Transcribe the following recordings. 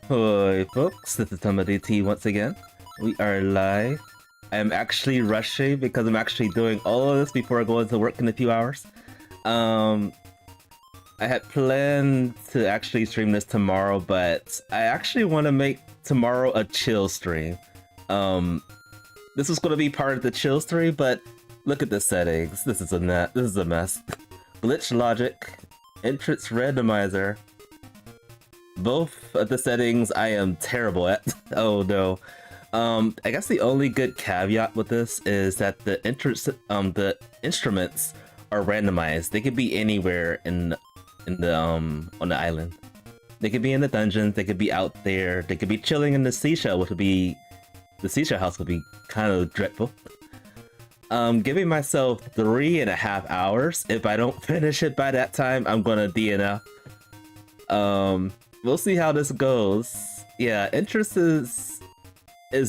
Hi folks, this is TT once again. We are live. I'm actually rushing because I'm actually doing all of this before I go into work in a few hours. I had planned to actually stream this tomorrow, but I actually want to make tomorrow a chill stream. This was going to be part of the chill stream, but look at the settings. This is a mess. Glitch logic, entrance randomizer. Both of the settings I am terrible at. Oh no. I guess the only good caveat with this is that the instruments are randomized. They could be anywhere on the island. They could be in the dungeons, they could be out there, they could be chilling in the seashell, which would be the seashell house would be kind of dreadful. Giving myself 3.5 hours. If I don't finish it by that time, I'm gonna DNF. We'll see how this goes. Yeah, interest is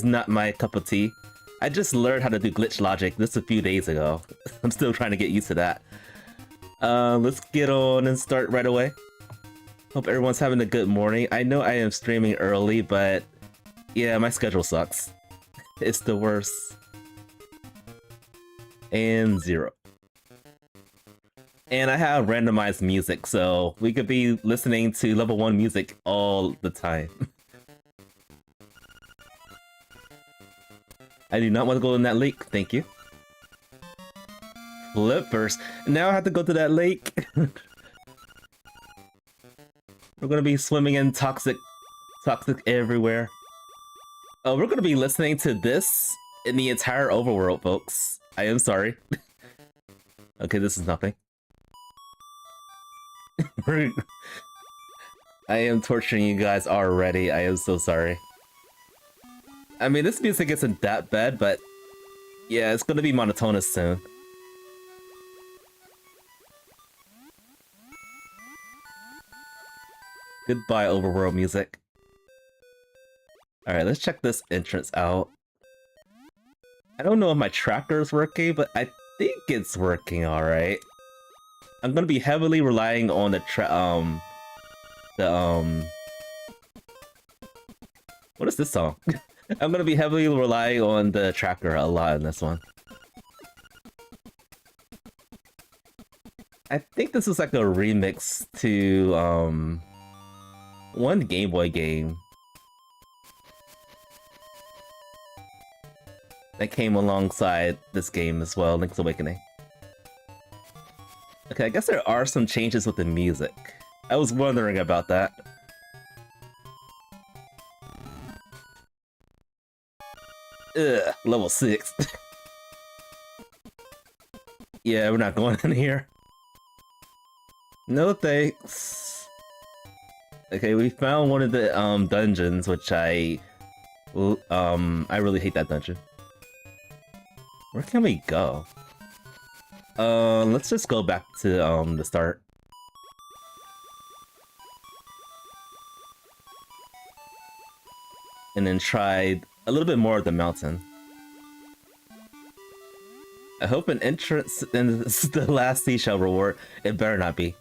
not my cup of tea. I just learned how to do glitch logic this a few days ago. I'm still trying to get used to that. Let's get on and start right away. Hope everyone's having a good morning. I know I am streaming early, but yeah, my schedule sucks. It's the worst. And 0. And I have randomized music, so we could be listening to level 1 music all the time. I do not want to go in that lake, thank you. Flippers. Now I have to go to that lake. We're gonna be swimming in toxic everywhere. Oh, we're gonna be listening to this in the entire overworld, folks. I am sorry. Okay, this is nothing. I am torturing you guys already. I am so sorry. I mean, this music isn't that bad, but yeah, it's gonna be monotonous soon. Goodbye, overworld music. Alright, let's check this entrance out. I don't know if my tracker is working, but I think it's working alright. I'm gonna be heavily relying on the what is this song? I'm gonna be heavily relying on the tracker a lot in this one. I think this is like a remix to one Game Boy game that came alongside this game as well, Link's Awakening. Okay, I guess there are some changes with the music. I was wondering about that. Ugh, level 6. Yeah, we're not going in here. No thanks. Okay, we found one of the dungeons, which I really hate that dungeon. Where can we go? Let's just go back to the start. And then try a little bit more of the mountain. I hope an entrance in the last seashell reward. It better not be.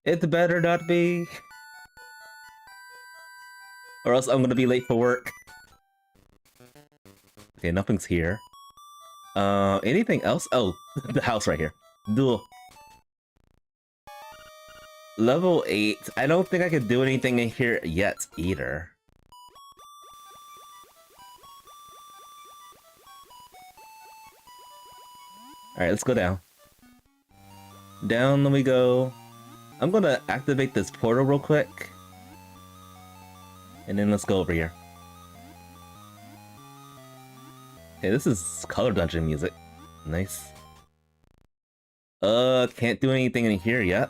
It better not be. Or else I'm gonna be late for work. Okay, nothing's here. Anything else? Oh, the house right here. Duel. Level 8. I don't think I can do anything in here yet either. Alright, let's go down. Down we go. I'm gonna activate this portal real quick. And then let's go over here. Okay, this is color dungeon music. Nice. Can't do anything in here yet.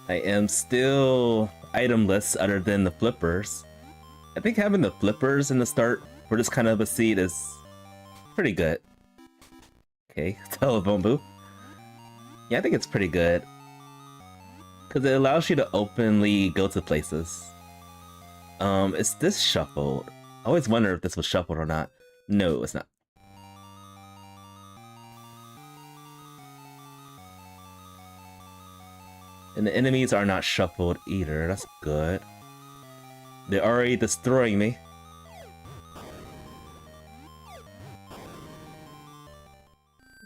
I am still itemless other than the flippers. I think having the flippers in the start for this kind of a seed is pretty good. Okay, telephone booth. Yeah, I think it's pretty good. Because it allows you to openly go to places. Is this shuffled? I always wonder if this was shuffled or not. No, it's not. And the enemies are not shuffled either, that's good. They're already destroying me.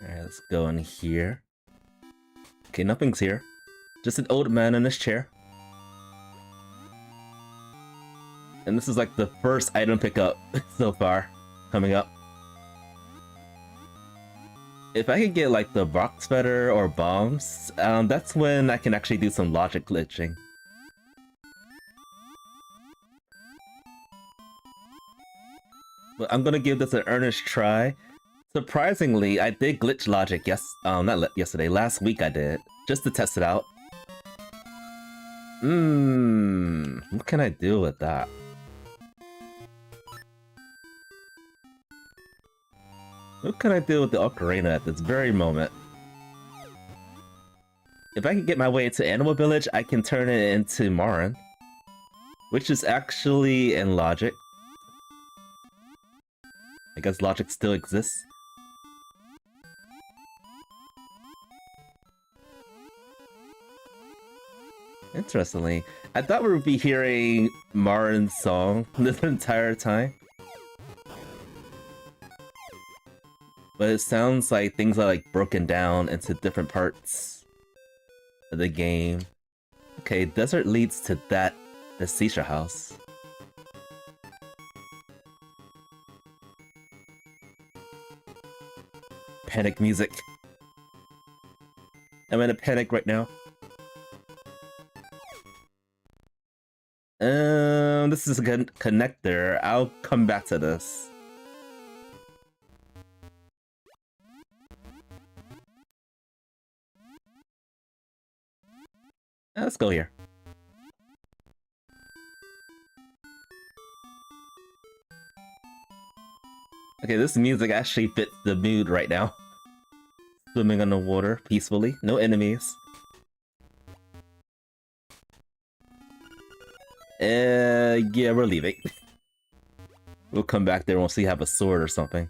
Alright, let's go in here. Okay, nothing's here. Just an old man in his chair. And this is like the first item pickup so far, coming up. If I could get like the box better or bombs, that's when I can actually do some logic glitching. But I'm gonna give this an earnest try. Surprisingly, I did glitch logic not yesterday, last week I did, just to test it out. What can I do with that? What can I do with the ocarina at this very moment? If I can get my way into Animal Village, I can turn it into Marin, which is actually in logic. I guess logic still exists. Interestingly, I thought we would be hearing Marin's song this entire time. But it sounds like things are like broken down into different parts of the game. Okay, desert leads to the seashore house. Panic music. I'm in a panic right now. This is a connector. I'll come back to this. Let's go here. Okay, this music actually fits the mood right now. Swimming on the water peacefully, no enemies. Yeah, we're leaving. We'll come back there once we have a sword or something.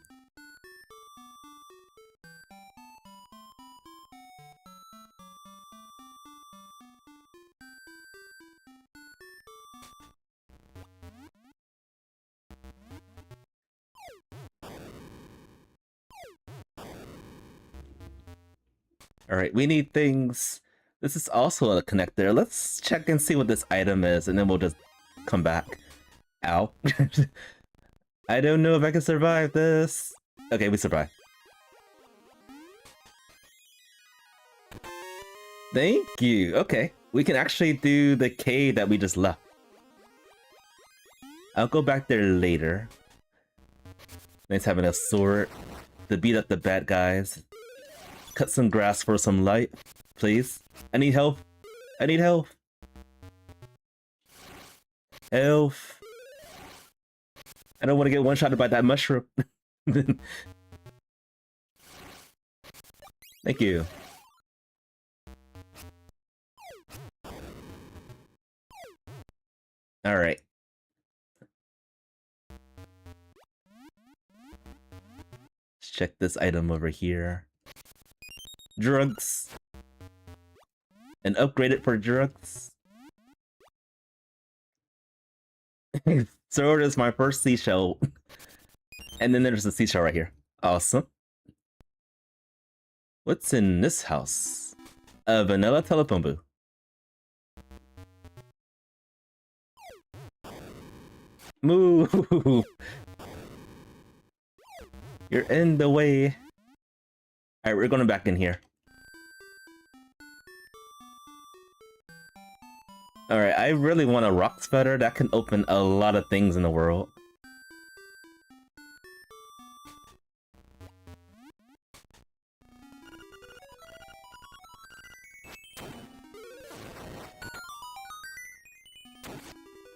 Alright, we need things. This is also a connector. Let's check and see what this item is, and then we'll just come back. Ow. I don't know if I can survive this. Okay, we survived. Thank you. Okay, we can actually do the cave that we just left. I'll go back there later. Nice having a sword to beat up the bad guys. Cut some grass for some light, please. I need help. I need help. Help. I don't want to get one-shotted by that mushroom. Thank you. Alright. Let's check this item over here. Drugs. And upgrade it for drugs. Sword is my first seashell. And then there's a seashell right here. Awesome. What's in this house? A vanilla telephone booth. Move! You're in the way. Alright, we're going back in here. Alright, I really want a rock sputter. That can open a lot of things in the world.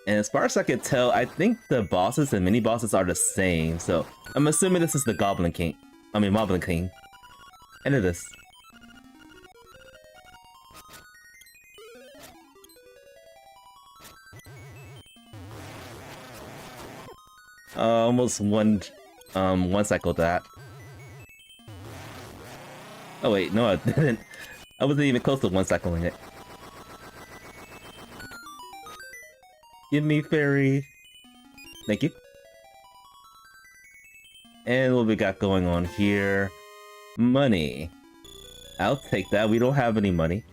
And as far as I can tell, I think the bosses and mini-bosses are the same, so I'm assuming this is the Goblin King. I mean, Moblin King. And it is. Almost one cycle that. Oh wait, no I didn't. I wasn't even close to one cycling it. Give me fairy. Thank you. And what we got going on here? Money. I'll take that. We don't have any money.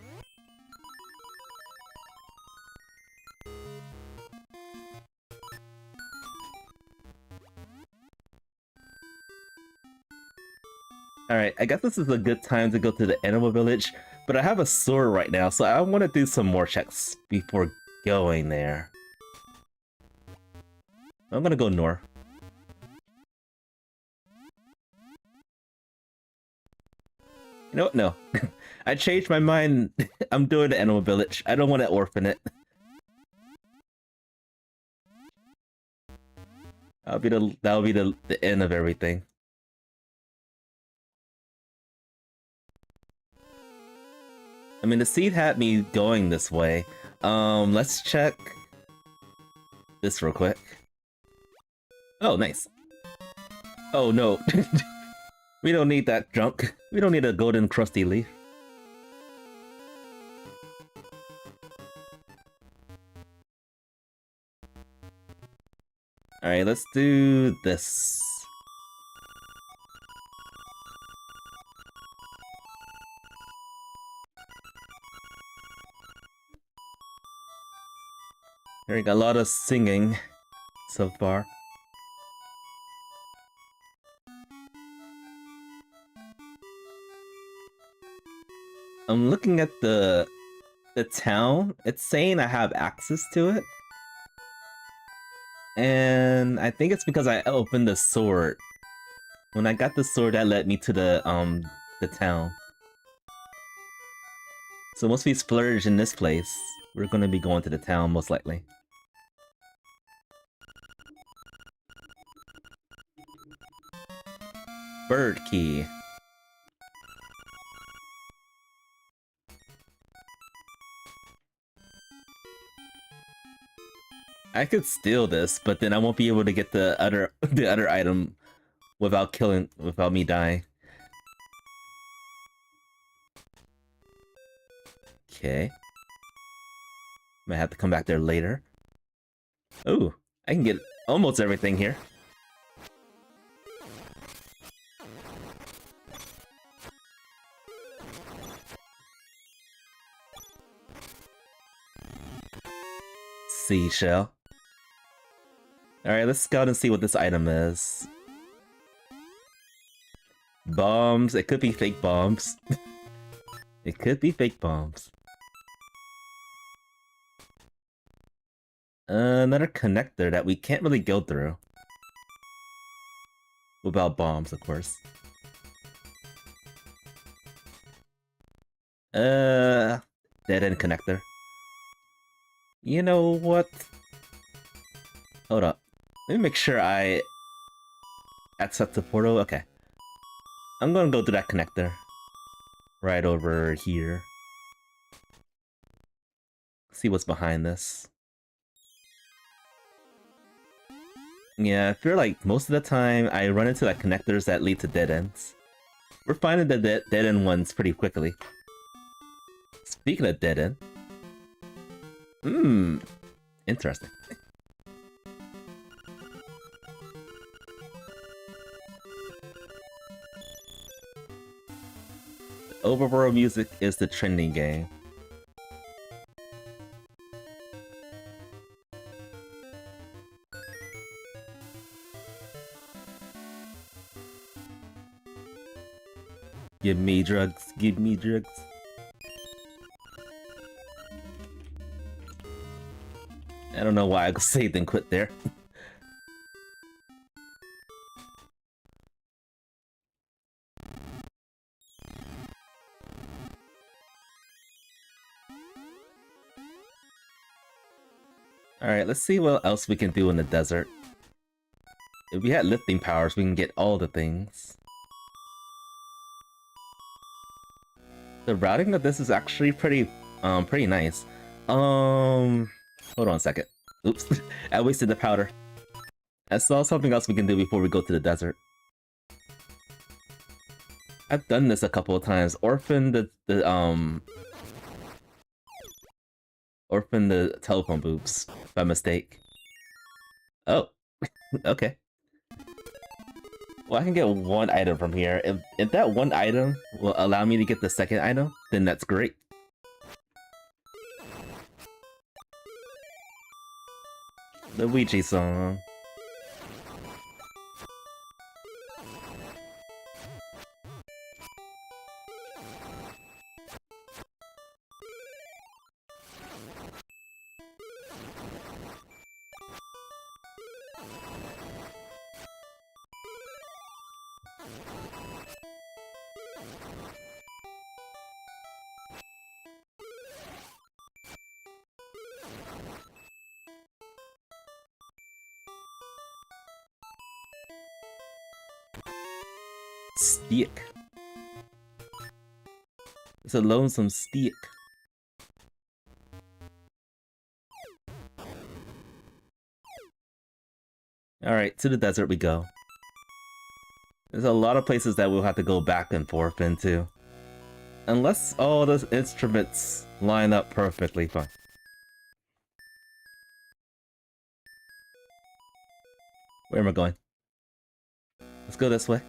Alright, I guess this is a good time to go to the animal village, but I have a sword right now, so I want to do some more checks before going there. I'm gonna go north. You know what? No. I changed my mind. I'm doing the animal village. I don't want to orphan it. That'll be the end of everything. I mean, the seed had me going this way. Let's check this real quick. Oh, nice. Oh, no. We don't need that junk. We don't need a golden crusty leaf. Alright, let's do this. We got a lot of singing so far. I'm looking at the town. It's saying I have access to it. And I think it's because I opened the sword. When I got the sword, that led me to the town. So once we splurge in this place, we're gonna be going to the town most likely. Bird key. I could steal this, but then I won't be able to get the other item without me dying. Okay. Might have to come back there later. Ooh, I can get almost everything here. Seashell. Alright, let's go out and see what this item is. Bombs. It could be fake bombs. It could be fake bombs. Another connector that we can't really go through. Without bombs, of course. Dead-end connector. You know what? Hold up. Let me make sure I accept the portal. Okay. I'm gonna go to that connector. Right over here. See what's behind this. Yeah, I feel like most of the time I run into like connectors that lead to dead ends. We're finding the dead end ones pretty quickly. Speaking of dead end. Interesting. The overworld music is the trending game. Give me drugs, give me drugs. I don't know why I saved and quit there. Alright, let's see what else we can do in the desert. If we had lifting powers, we can get all the things. The routing of this is actually pretty nice. Hold on a second. Oops, I wasted the powder. I saw something else we can do before we go to the desert. I've done this a couple of times. Orphan the telephone booths by mistake. Oh, okay. Well, I can get one item from here. If that one item will allow me to get the second item, then that's great. The Ouija song. Stick. It's a lonesome stick. Alright, to the desert we go. There's a lot of places that we'll have to go back and forth into. Unless all those instruments line up perfectly fine. Where am I going? Let's go this way.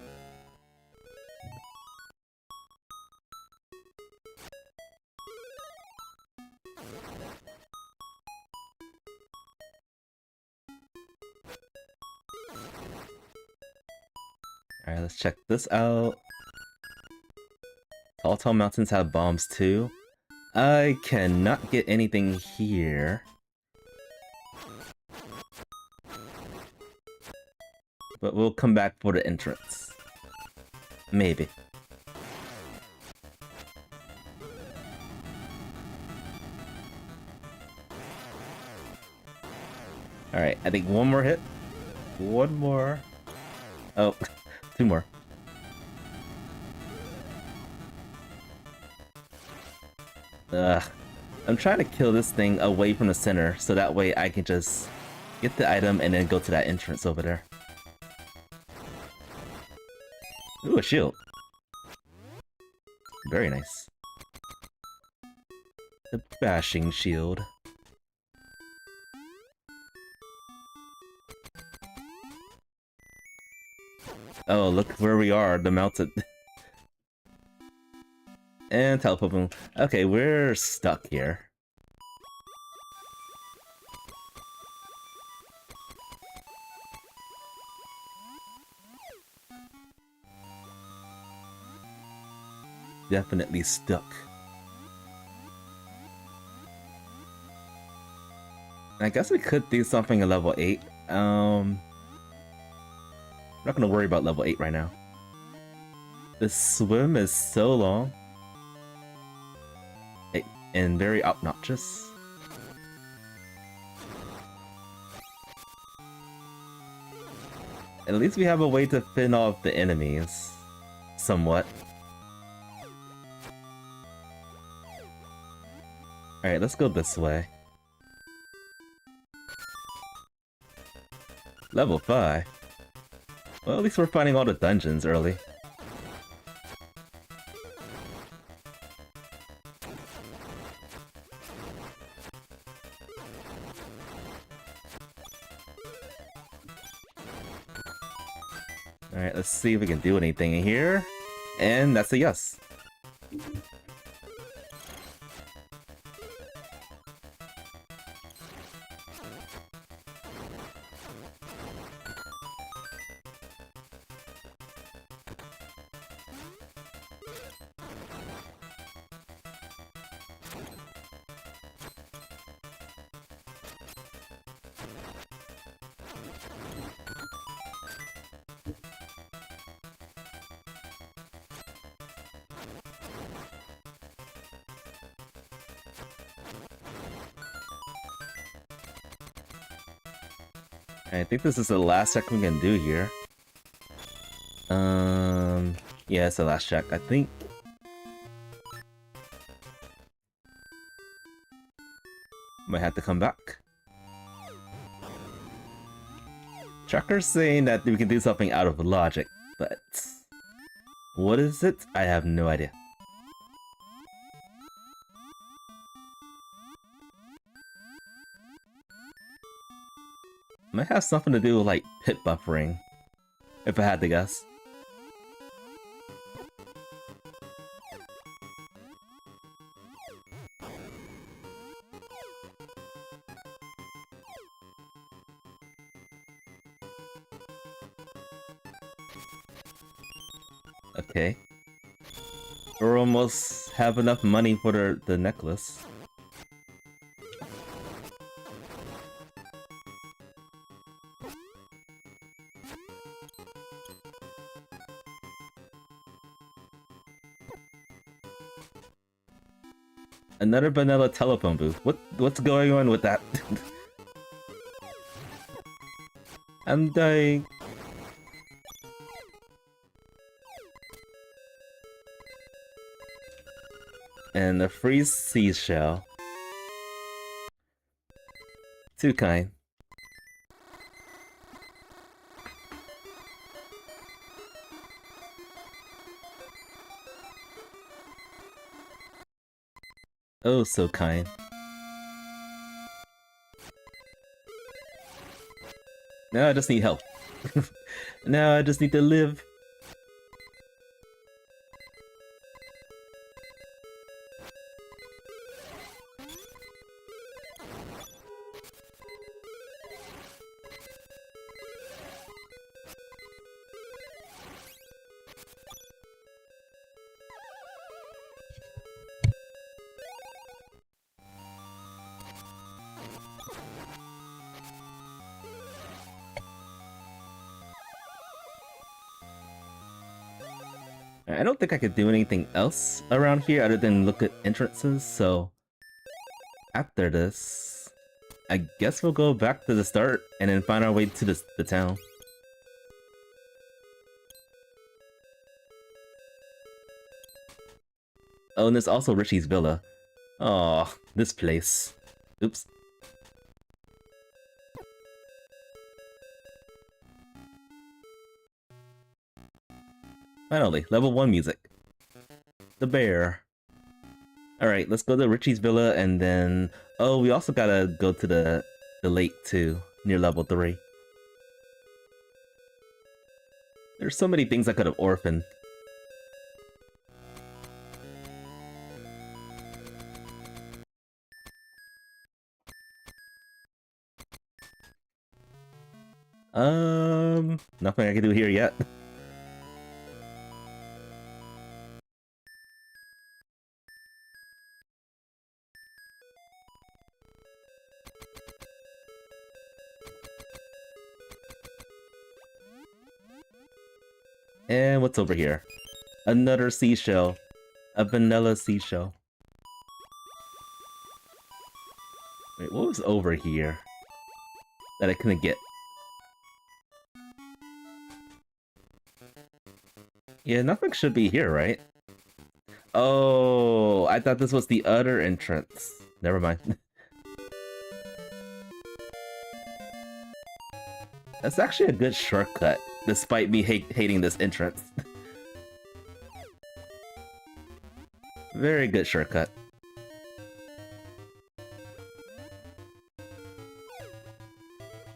Alright, let's check this out. Tall mountains have bombs too. I cannot get anything here. But we'll come back for the entrance. Maybe. Alright, I think one more hit. One more. Oh, two more. I'm trying to kill this thing away from the center, so that way I can just get the item and then go to that entrance over there. Ooh, a shield. Very nice. The bashing shield. Oh, look where we are, the mountain. And teleport boom. Okay, we're stuck here. Definitely stuck. I guess we could do something at level 8. I'm not gonna worry about level 8 right now. The swim is so long. And very obnoxious. At least we have a way to fend off the enemies. Somewhat. Alright, let's go this way. Level 5. Well, at least we're finding all the dungeons early. Alright, let's see if we can do anything in here. And that's a yes. I think this is the last check we can do here. Yeah, it's the last check, I think. Might have to come back. Tracker's saying that we can do something out of logic, but what is it? I have no idea. Might have something to do with like pit buffering, if I had to guess. Okay. We're almost have enough money for the necklace. Another vanilla telephone booth. What's going on with that? I'm dying. And a free seashell. Too kind. Oh, so kind. Now I just need help. Now I just need to live. I don't think I could do anything else around here other than look at entrances, so after this, I guess we'll go back to the start and then find our way to the town. Oh, and there's also Richie's Villa. Oh, this place. Oops. Finally, level 1 music. The bear. Alright, let's go to Richie's Villa and then... Oh, we also gotta go to the lake too, near level 3. There's so many things I could have orphaned. Nothing I can do here yet. And what's over here? Another seashell. A vanilla seashell. Wait, what was over here that I couldn't get? Yeah, nothing should be here, right? Oh, I thought this was the other entrance. Never mind. That's actually a good shortcut, despite me hating this entrance. Very good shortcut.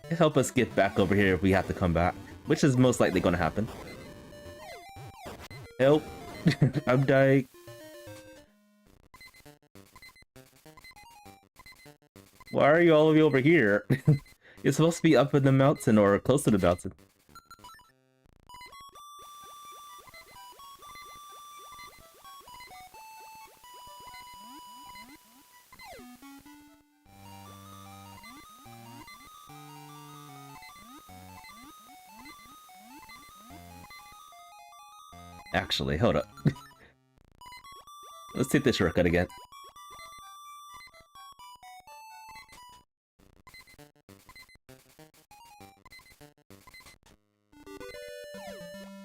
It'll help us get back over here if we have to come back, which is most likely going to happen. Help! I'm dying. Why are you all of you over here? You're supposed to be up in the mountain or close to the mountain. Actually, hold up. Let's take this shortcut again.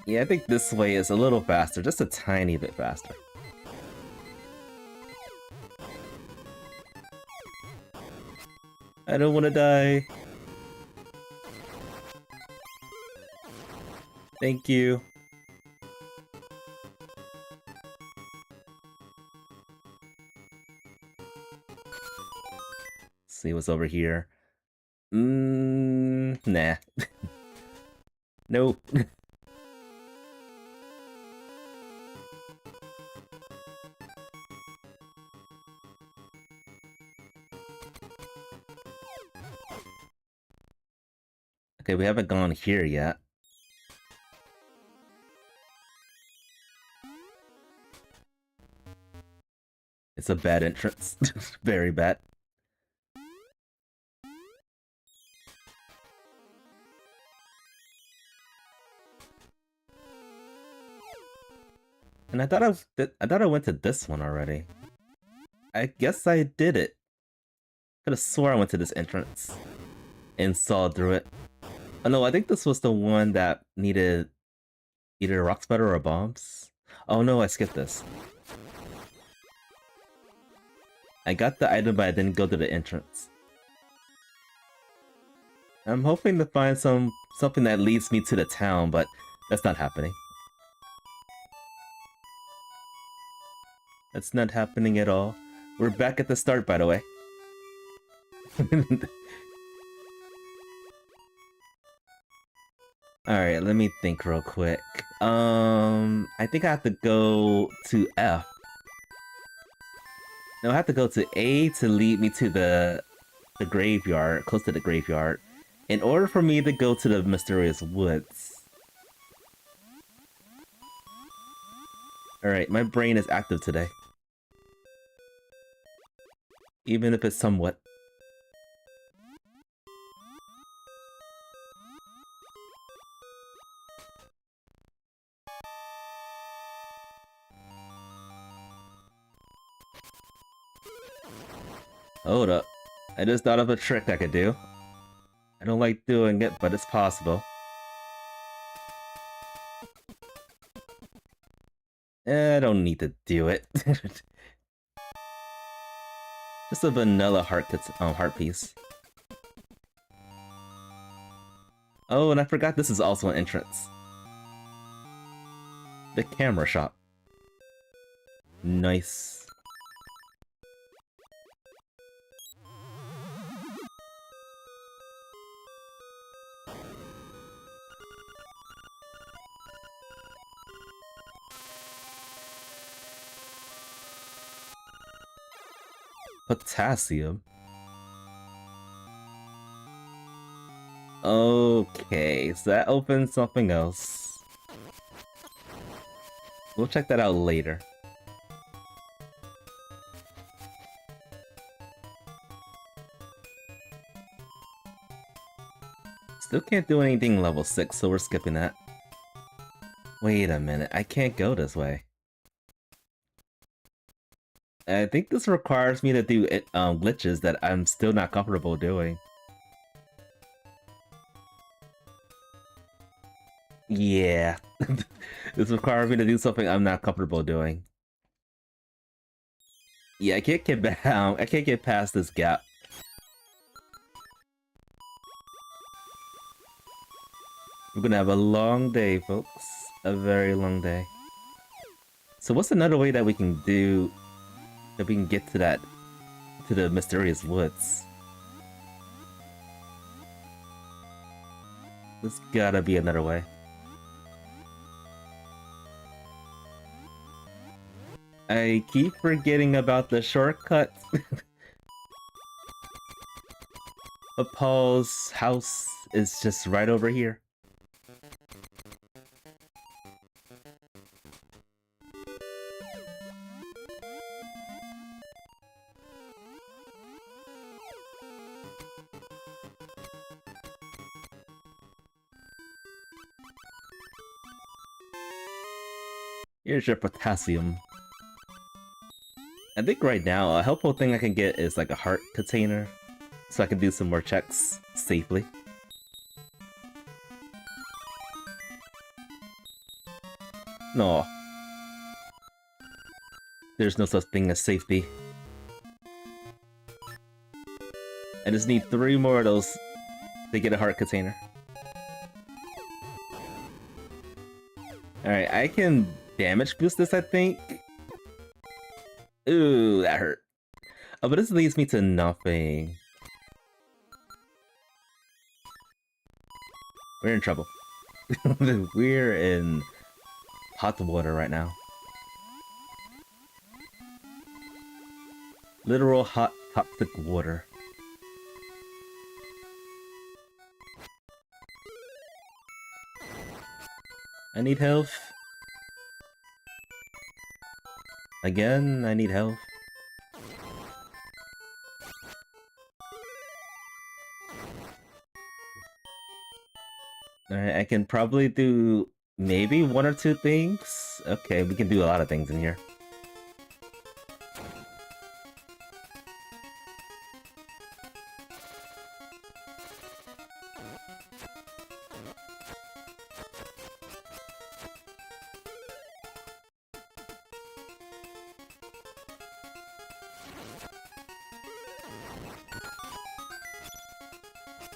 Yeah, I think this way is a little faster, just a tiny bit faster. I don't want to die. Thank you. See what's over here. Nah. No. Okay, we haven't gone here yet. It's a bad entrance. Very bad. And I thought I went to this one already. I guess I did it. Could have swore I went to this entrance and saw through it. Oh no, I think this was the one that needed either a rock spider or bombs. Oh no, I skipped this. I got the item, but I didn't go to the entrance. I'm hoping to find something that leads me to the town, but that's not happening. That's not happening at all. We're back at the start, by the way. Alright, let me think real quick. I think I have to go to F. No, I have to go to A to lead me to the graveyard, close to the graveyard, in order for me to go to the mysterious woods. Alright, my brain is active today. Even if it's somewhat. Hold up. I just thought of a trick I could do. I don't like doing it, but it's possible. I don't need to do it. Just a vanilla heart piece. Oh, and I forgot this is also an entrance. The camera shop. Nice. Potassium. Okay, so that opens something else. We'll check that out later. Still can't do anything level 6, so we're skipping that. Wait a minute, I can't go this way. I think this requires me to do glitches that I'm still not comfortable doing. Yeah. This requires me to do something I'm not comfortable doing. Yeah, I can't get past this gap. We're gonna have a long day, folks. A very long day. So what's another way that we can do that we can get to the mysterious woods? There's gotta be another way. I keep forgetting about the shortcut. But Paul's house is just right over here. Here's your potassium. I think right now, a helpful thing I can get is like a heart container, so I can do some more checks safely. No. There's no such thing as safety. I just need 3 more of those to get a heart container. Alright, I can damage boost this, I think. Ooh, that hurt. Oh, but this leads me to nothing. We're in trouble. We're in hot water right now. Literal hot, toxic water. I need health. Again, I need health. Alright, I can probably do maybe one or two things. Okay, we can do a lot of things in here.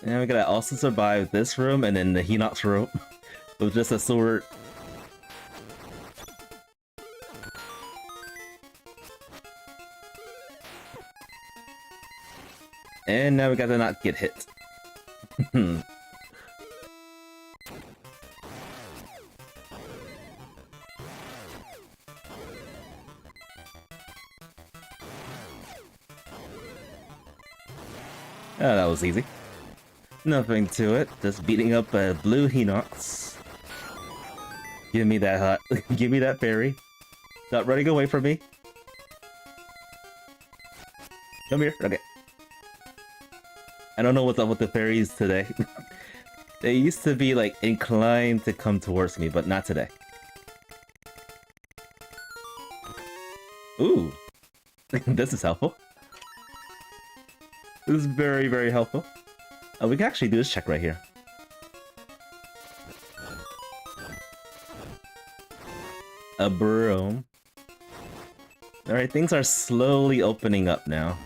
And we gotta also survive this room and then the Hinox room with just a sword. And now we gotta not get hit. Oh, that was easy. Nothing to it, just beating up a blue Hinox. Give me that hut. Give me that fairy. Stop running away from me. Come here. Okay. I don't know what's up with the fairies today. They used to be like inclined to come towards me, but not today. Ooh. This is helpful. This is very, very helpful. Oh, we can actually do this check right here. A broom. Alright, things are slowly opening up now.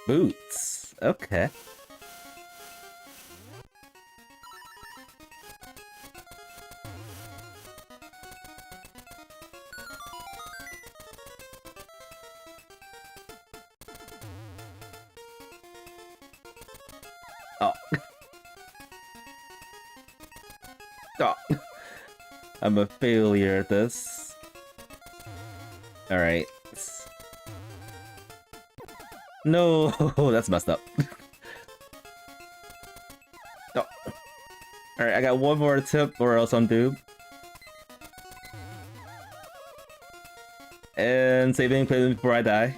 Boots. Okay. Oh. Oh. I'm a failure at this. Alright. No, that's messed up. Oh. Alright, I got one more attempt or else I'm doomed. And saving play before I die.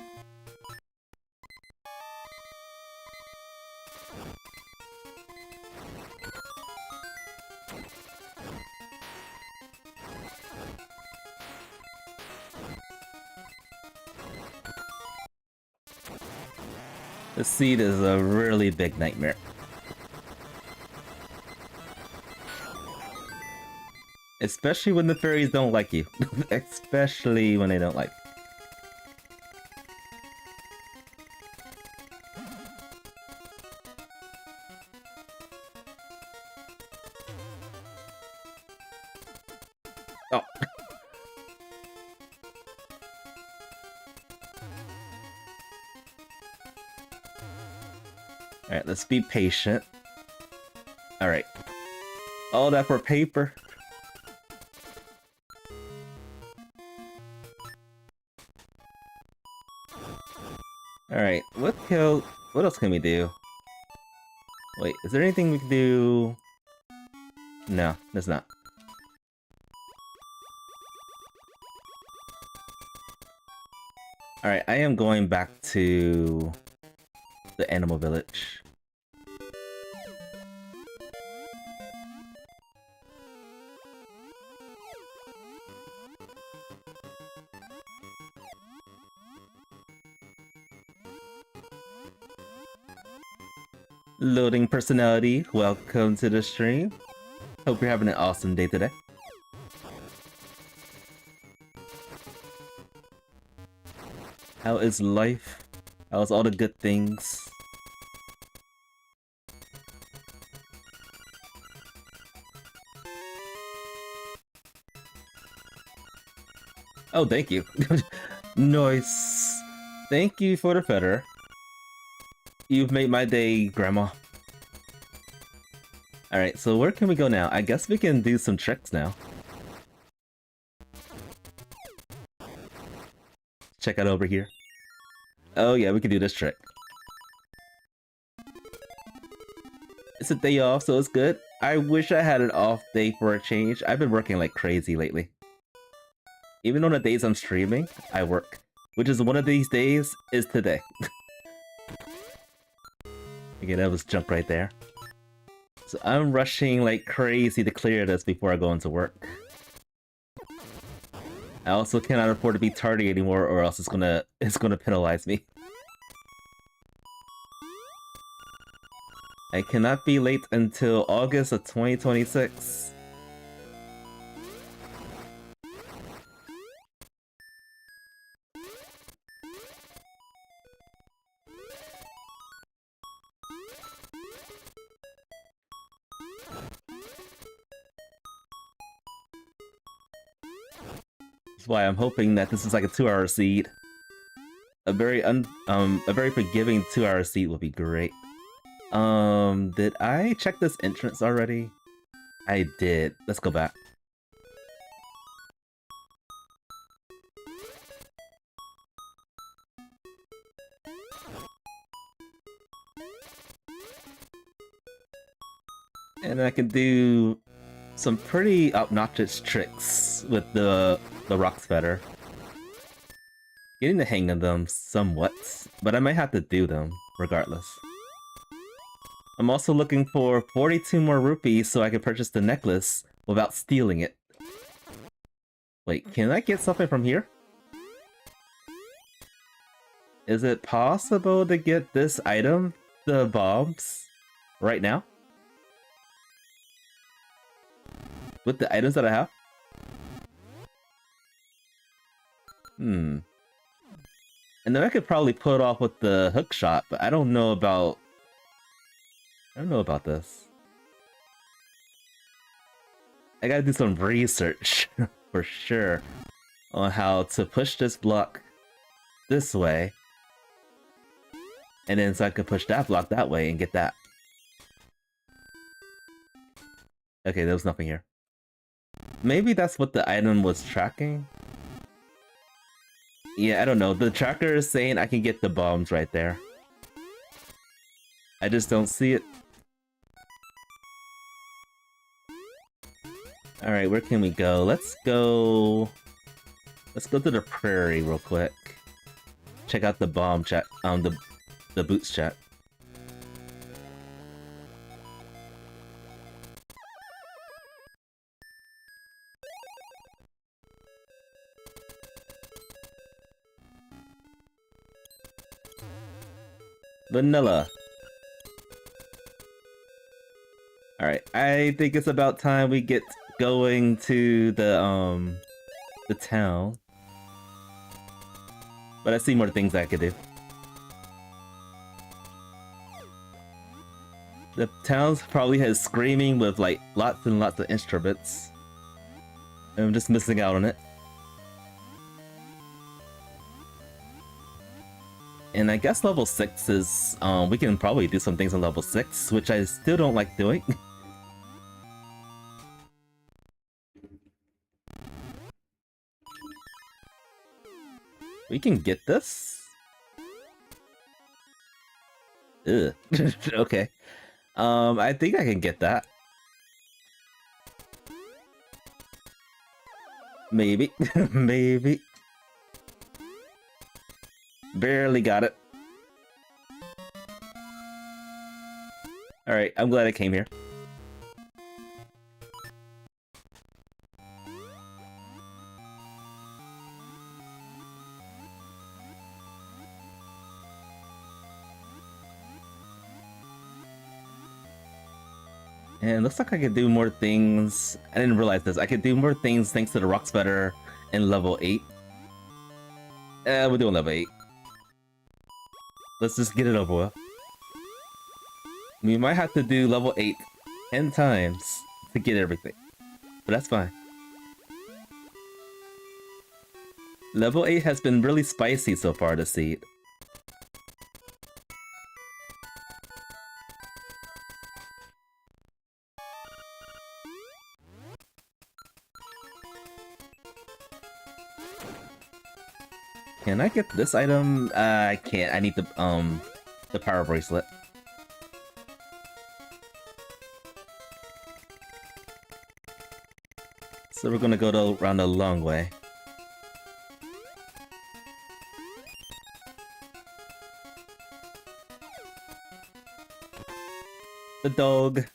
The seed is a really big nightmare. Especially when the fairies don't like you. Especially when they don't like you. Oh. Alright, let's be patient. Alright. All that for paper. Alright, what else can we do? Wait, is there anything we can do? No, there's not. Alright, I am going back to the animal village. Loading personality, welcome to the stream. Hope you're having an awesome day today. How is life? How's all the good things? Oh, thank you. Nice. Thank you for the feather. You've made my day, Grandma. Alright, so where can we go now? I guess we can do some tricks now. Check out over here. Oh yeah, we can do this trick. It's a day off, so it's good. I wish I had an off day for a change. I've been working like crazy lately. Even on the days I'm streaming, I work. Which is one of these days is today. Okay, that was junk right there. So I'm rushing like crazy to clear this before I go into work. I also cannot afford to be tardy anymore, or else it's gonna penalize me. I cannot be late until August of 2026. That's why I'm hoping that this is like a 2-hour seed. A very forgiving 2-hour seed would be great. Did I check this entrance already? I did. Let's go back. And I can do some pretty obnoxious tricks with the rocks better. Getting the hang of them somewhat, but I might have to do them regardless. I'm also looking for 42 more rupees so I can purchase the necklace without stealing it. Wait, can I get something from here? Is it possible to get this item, the bombs, right now? With the items that I have? And then I could probably put off with the hook shot, but I don't know about this. I gotta do some research for sure on how to push this block this way, and then so I could push that block that way and get that. Okay, there was nothing here. Maybe that's what the item was tracking? Yeah, I don't know. The tracker is saying I can get the bombs right there. I just don't see it. Alright, where can we go? Let's go to the prairie real quick. Check out the bomb chat, the boots chat. Vanilla. Alright, I think it's about time we get going to the town. But I see more things I could do. The town's probably has screaming with like lots and lots of instruments. And I'm just missing out on it. And I guess level 6 is, we can probably do some things on level 6, which I still don't like doing. We can get this? Ugh. Okay. I think I can get that. Maybe. Maybe. Barely got it. Alright, I'm glad I came here. And it looks like I could do more things. I didn't realize this. I could do more things thanks to the Rocks Better in level 8. We're doing level 8. Let's just get it over with. We might have to do level 8 10 times to get everything. But that's fine. Level 8 has been really spicy so far to see. Can I get this item? I can't. I need the power bracelet. So we're gonna go around a long way. The dog.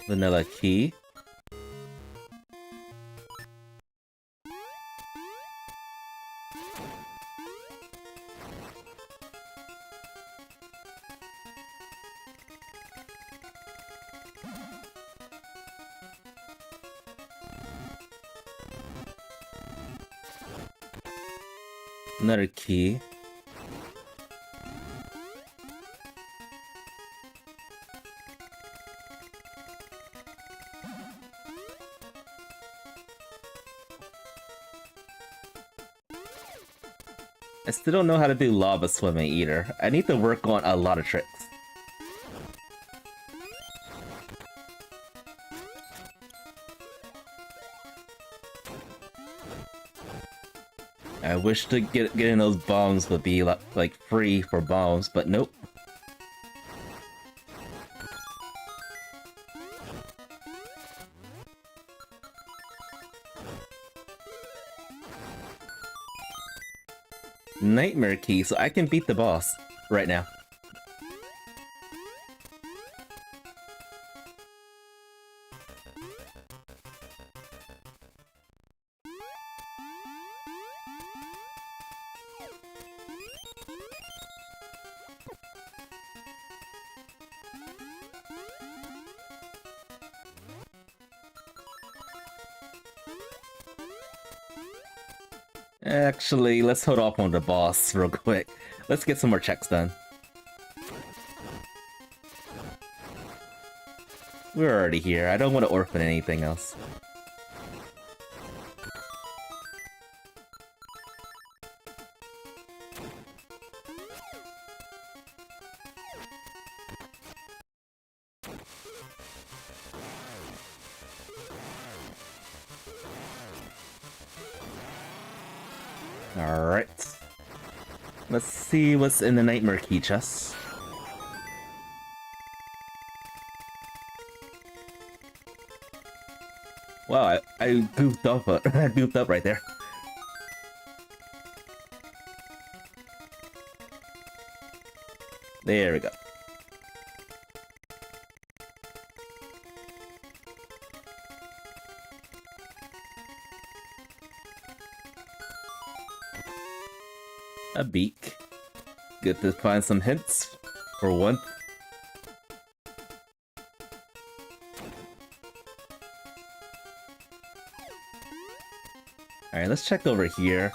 Vanilla key. Another key. I still don't know how to do lava swimming either. I need to work on a lot of tricks. I wish to getting those bombs would be like free for bombs, but nope. Nightmare key, so I can beat the boss right now. Actually, let's hold off on the boss real quick. Let's get some more checks done. We're already here. I don't want to orphan anything else. Alright. Let's see what's in the Nightmare Key chest. Wow, I goofed up. I goofed up right there. There we go. A beak. Good to find some hints for one. Alright, let's check over here.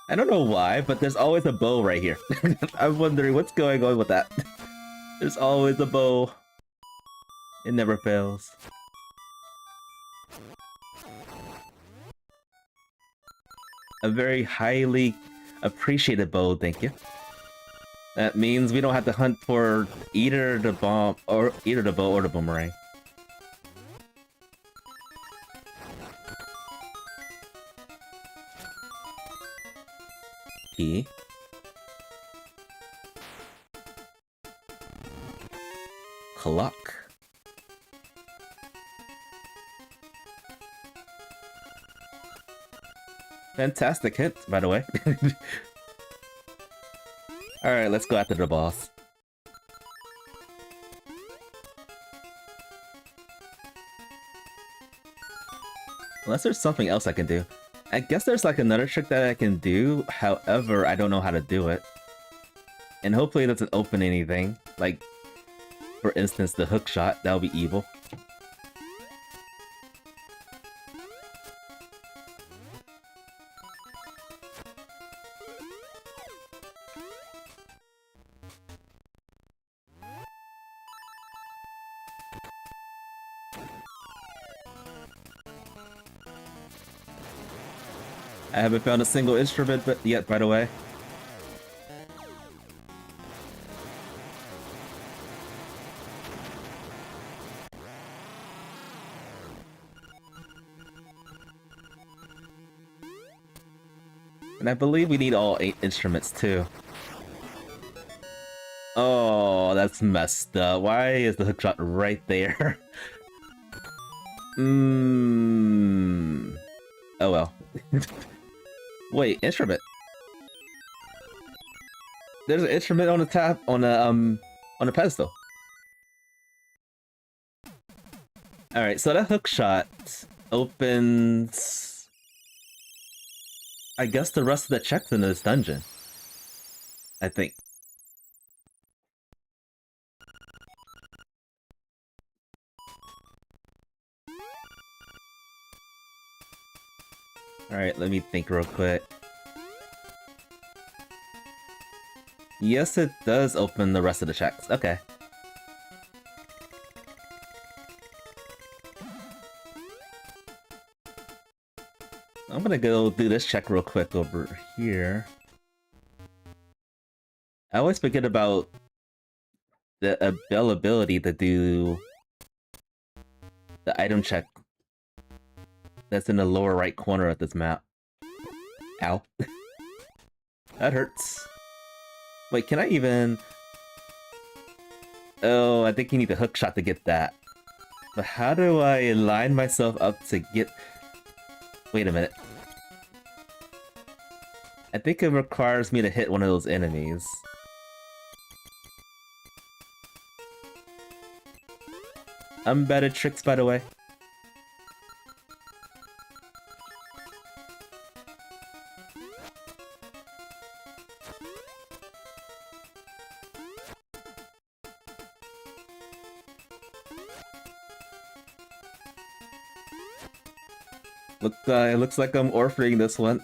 I don't know why, but there's always a bow right here. I'm wondering what's going on with that. There's always a bow. It never fails. A very highly appreciated bow, thank you. That means we don't have to hunt for either the bomb or either the bow or the boomerang. Key. Clock. Fantastic hint, by the way. Alright, let's go after the boss. Unless there's something else I can do. I guess there's like another trick that I can do, however, I don't know how to do it. And hopefully it doesn't open anything. Like, for instance, the hook shot, that would be evil. I haven't found a single instrument yet, by the way. And I believe we need all 8 instruments too. Oh, that's messed up. Why is the hookshot right there? Oh well. Wait, instrument. There's an instrument on the tab on the pedestal. Alright, so that hookshot opens, I guess, the rest of the checks in this dungeon. I think. Alright, let me think real quick. Yes, it does open the rest of the checks. Okay. I'm gonna go do this check real quick over here. I always forget about the availability to do the item check that's in the lower right corner of this map. Ow. That hurts. Wait, can I even... Oh, I think you need the hook shot to get that. But how do I line myself up to get... Wait a minute. I think it requires me to hit one of those enemies. Unbatted tricks, by the way. It looks like I'm orphaning this one.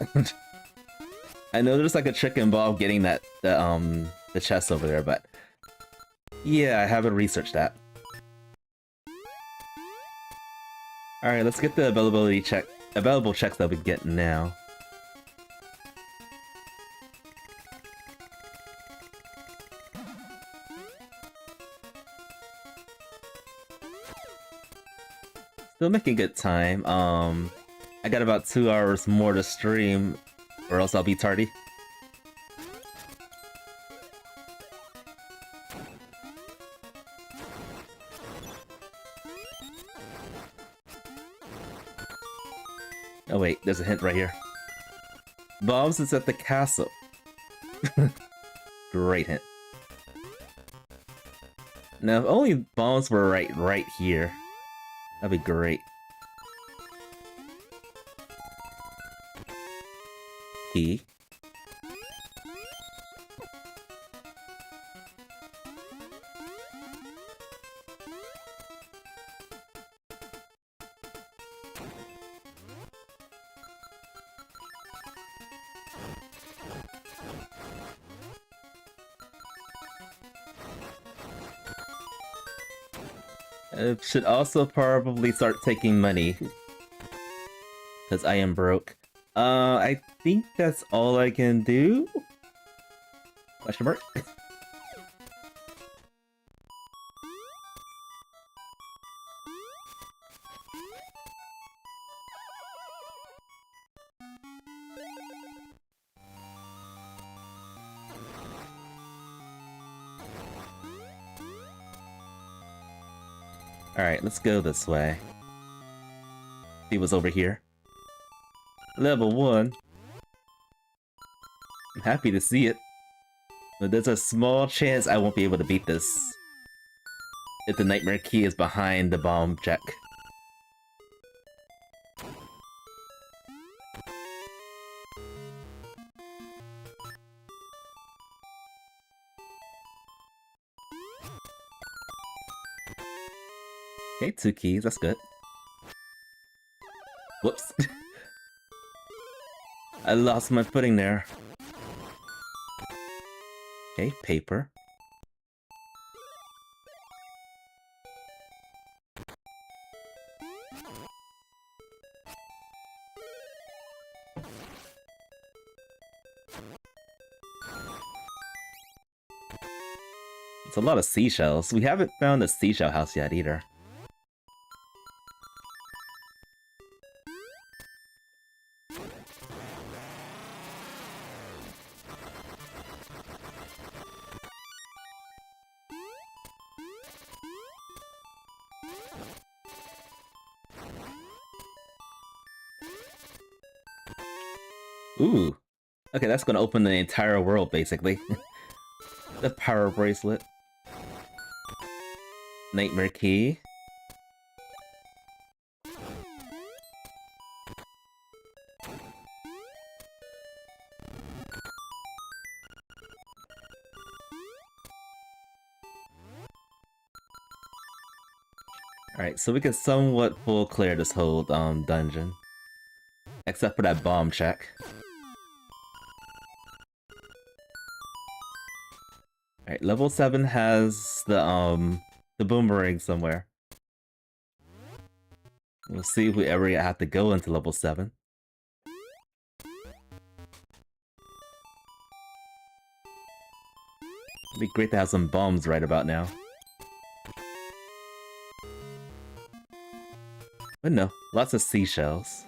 I know there's like a trick involved getting that the chest over there, but yeah, I haven't researched that. All right, let's get the available checks that we get now. Still making good time. I got about 2 hours more to stream, or else I'll be tardy. Oh wait, there's a hint right here. Bombs is at the castle. Great hint. Now, if only bombs were right here, that'd be great. Key. It should also probably start taking money. Because I am broke. I think that's all I can do? Question mark? Alright, let's go this way. See what's over here. Level 1. I'm happy to see it. But there's a small chance I won't be able to beat this if the Nightmare Key is behind the bomb check. Okay, 2 keys, that's good. Whoops. I lost my footing there. Okay, paper. It's a lot of seashells. We haven't found a seashell house yet either. Ooh. Okay, that's gonna open the entire world, basically. The power bracelet. Nightmare key. Alright, so we can somewhat full clear this whole dungeon. Except for that bomb check. Alright, level 7 has the boomerang somewhere. We'll see if we ever have to go into level 7. It'd be great to have some bombs right about now. But no, lots of seashells.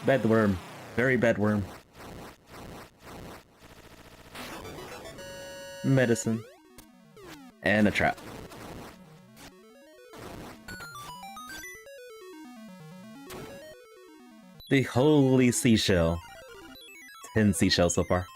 Bedworm. Very bedworm. Medicine. And a trap. The holy seashell. 10 seashells so far.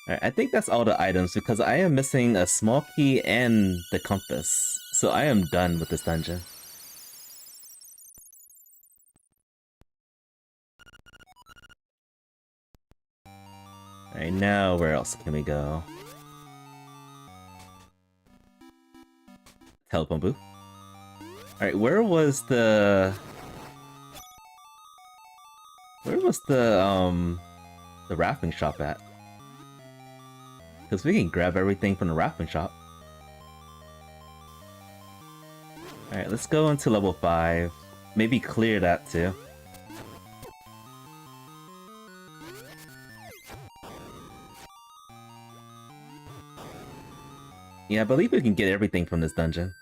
Alright, I think that's all the items because I am missing a small key and the compass. So I am done with this dungeon. Alright, now where else can we go? Telephone booth. Alright, where was the rafting shop at? Because we can grab everything from the rafting shop. Alright, let's go into level 5. Maybe clear that too. Yeah, I believe we can get everything from this dungeon.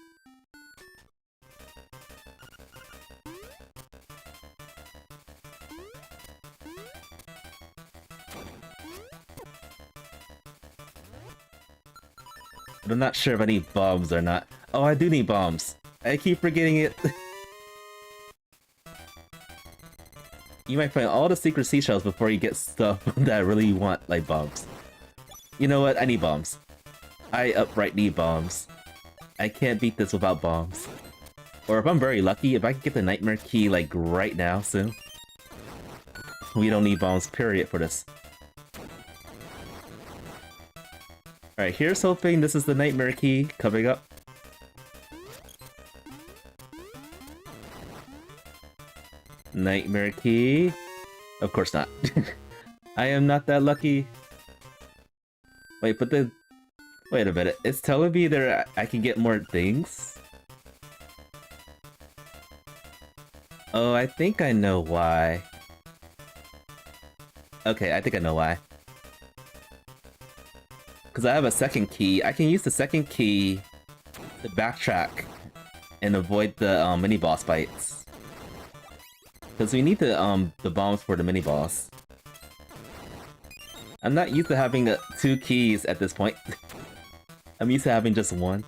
But I'm not sure if I need bombs or not. Oh, I do need bombs. I keep forgetting it. You might find all the secret seashells before you get stuff that I really want, like bombs. You know what? I need bombs. I upright need bombs. I can't beat this without bombs. Or if I'm very lucky, if I can get the Nightmare Key like right now soon. We don't need bombs, period, for this. Alright, here's hoping this is the Nightmare Key coming up. Nightmare Key. Of course not. I am not that lucky. Wait, but the... Wait a minute. It's telling me that I can get more things? Oh, I think I know why. Okay, I think I know why. Because I have a second key. I can use the second key to backtrack and avoid the mini-boss fights. Because we need the bombs for the mini boss. I'm not used to having 2 keys at this point. I'm used to having just 1.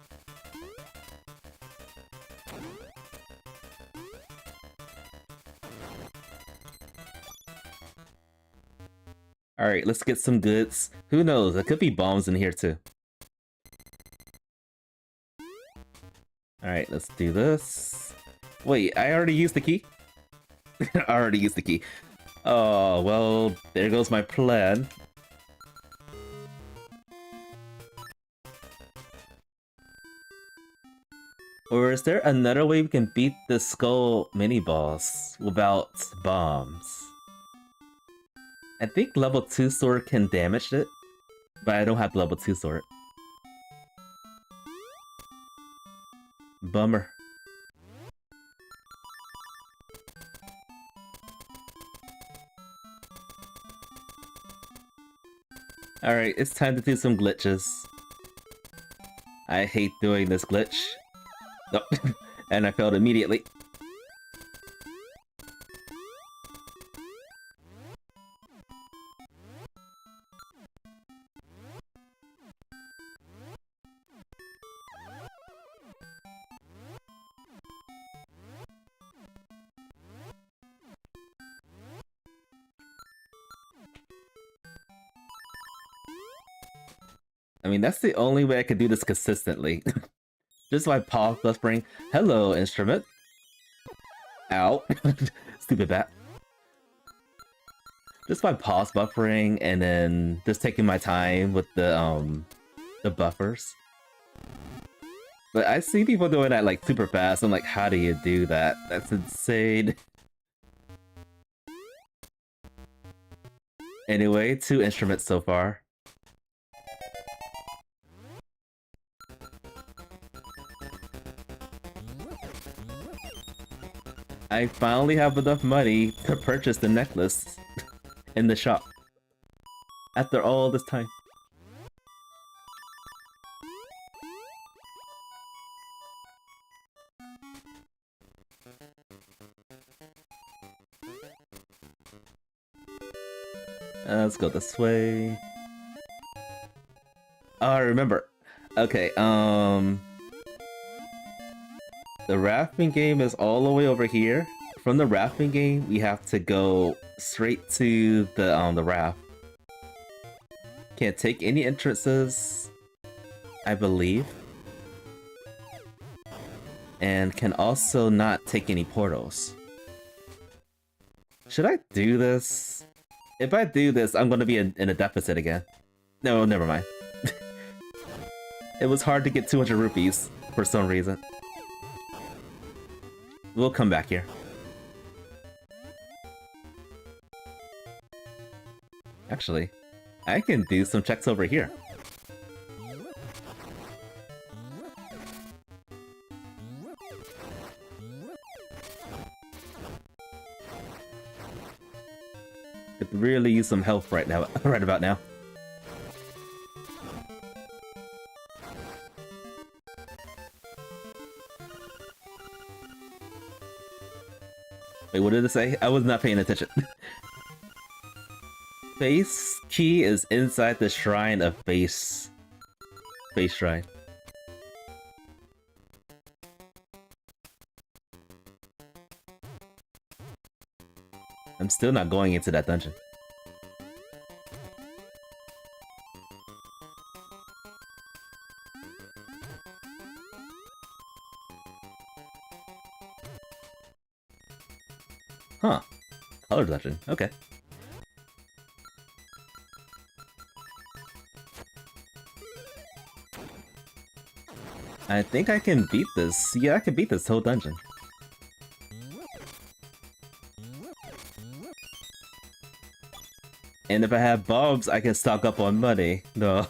Alright, let's get some goods. Who knows, there could be bombs in here too. Alright, let's do this. Wait, I already used the key? I already used the key. Oh, well, there goes my plan. Or is there another way we can beat the skull mini-boss without bombs? I think level 2 sword can damage it, but I don't have level 2 sword. Bummer. Alright, it's time to do some glitches. I hate doing this glitch. Oh, and I failed immediately. I mean, that's the only way I can do this consistently. Just by pause buffering. Hello, instrument. Ow. Stupid bat. Just by pause buffering and then just taking my time with the buffers. But I see people doing that like super fast. I'm like, how do you do that? That's insane. Anyway, 2 instruments so far. I finally have enough money to purchase the necklace in the shop. After all this time. Let's go this way. Oh, I remember. Okay, the rafting game is all the way over here. From the rafting game, we have to go straight to the raft. Can't take any entrances, I believe. And can also not take any portals. Should I do this? If I do this, I'm gonna be in a deficit again. No, never mind. It was hard to get 200 rupees for some reason. We'll come back here. Actually, I can do some checks over here. Could really use some help right now, right about now. Wait, what did it say? I was not paying attention. Base key is inside the shrine of base. Base shrine. I'm still not going into that dungeon. Huh. Color dungeon. Okay. I think I can beat this. Yeah, I can beat this whole dungeon. And if I have bombs, I can stock up on money. No.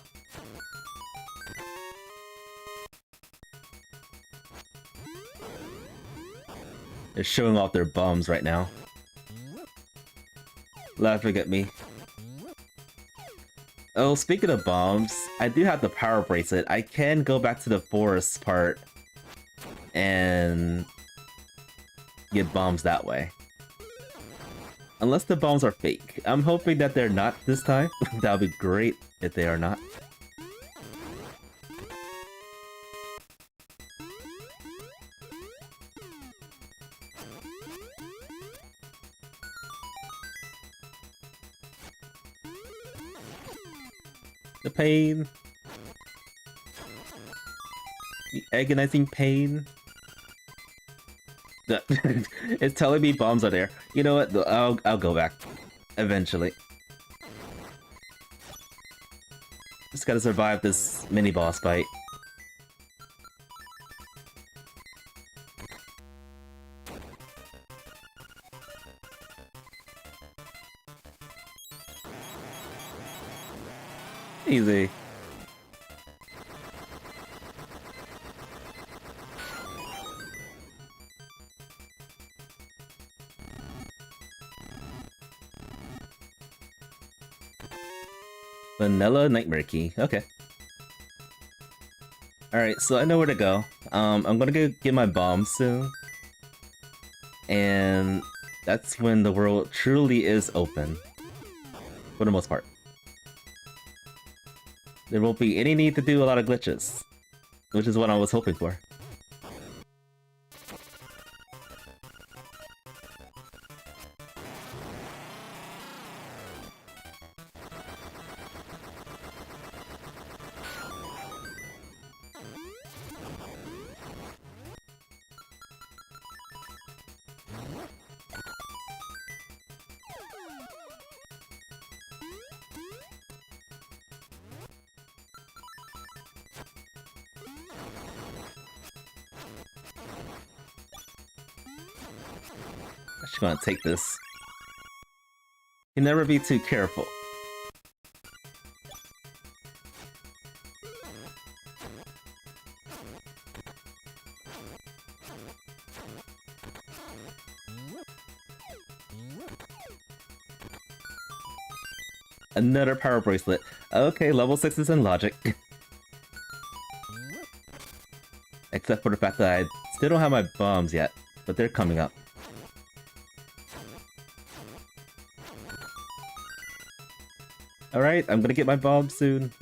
They're showing off their bombs right now. Laughing at me. Oh, speaking of bombs, I do have the power bracelet. I can go back to the forest part and get bombs that way. Unless the bombs are fake. I'm hoping that they're not this time. That would be great if they are not. The pain. The agonizing pain. It's telling me bombs are there. You know what? I'll go back. Eventually. Just gotta survive this mini boss fight. Easy. Vanilla Nightmare Key. Okay. Alright, so I know where to go. I'm gonna go get my bomb soon. And that's when the world truly is open. For the most part. There won't be any need to do a lot of glitches. Which is what I was hoping for. Actually gonna take this. You never be too careful. Another power bracelet. Okay, level 6 is in logic. Except for the fact that I still don't have my bombs yet, but they're coming up. Alright, I'm gonna get my bomb soon.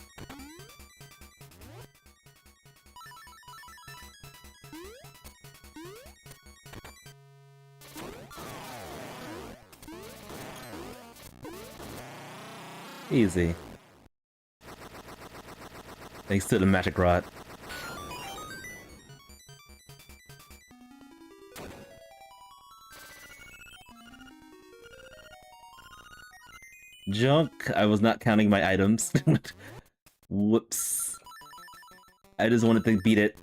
Easy. Thanks to the magic rod. Junk. I was not counting my items. Whoops. I just wanted to beat it.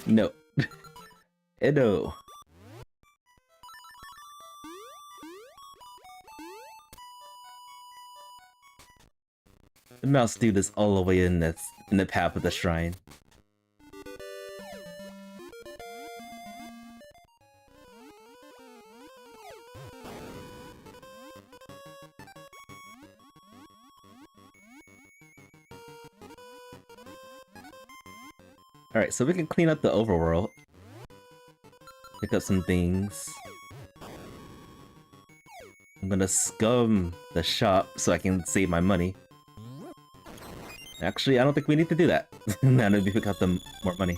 No. No. The mouse dude is all the way in the path of the shrine. Alright, so we can clean up the overworld. Pick up some things. I'm gonna scum the shop so I can save my money. Actually, I don't think we need to do that. Now that we pick up the more money.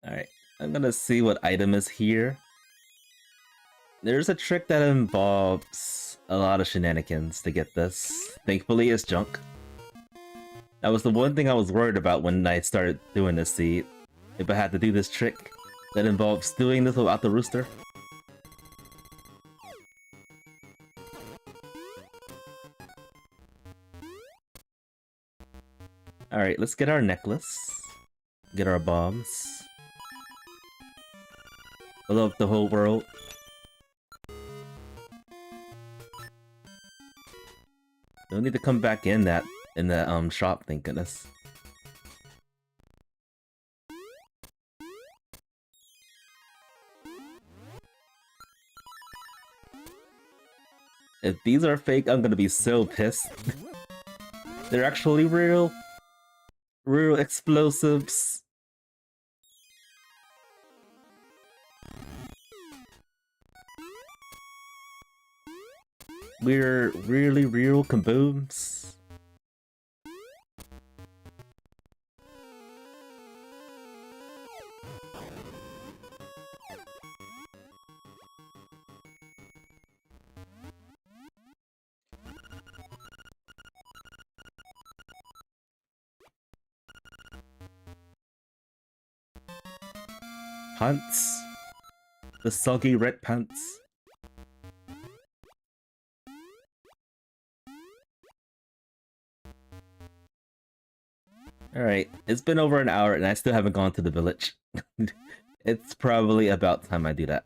Alright, I'm gonna see what item is here. There's a trick that involves a lot of shenanigans to get this. Thankfully, it's junk. That was the one thing I was worried about when I started doing this seed. If I had to do this trick that involves doing this without the rooster. Alright, let's get our necklace. Get our bombs. blow up the whole world. Don't need to come back in the shop, thank goodness. If these are fake, I'm gonna be so pissed. They're actually real explosives. We're really real kabooms. Pants. The soggy red pants. Alright, it's been over an hour and I still haven't gone to the village. It's probably about time I do that.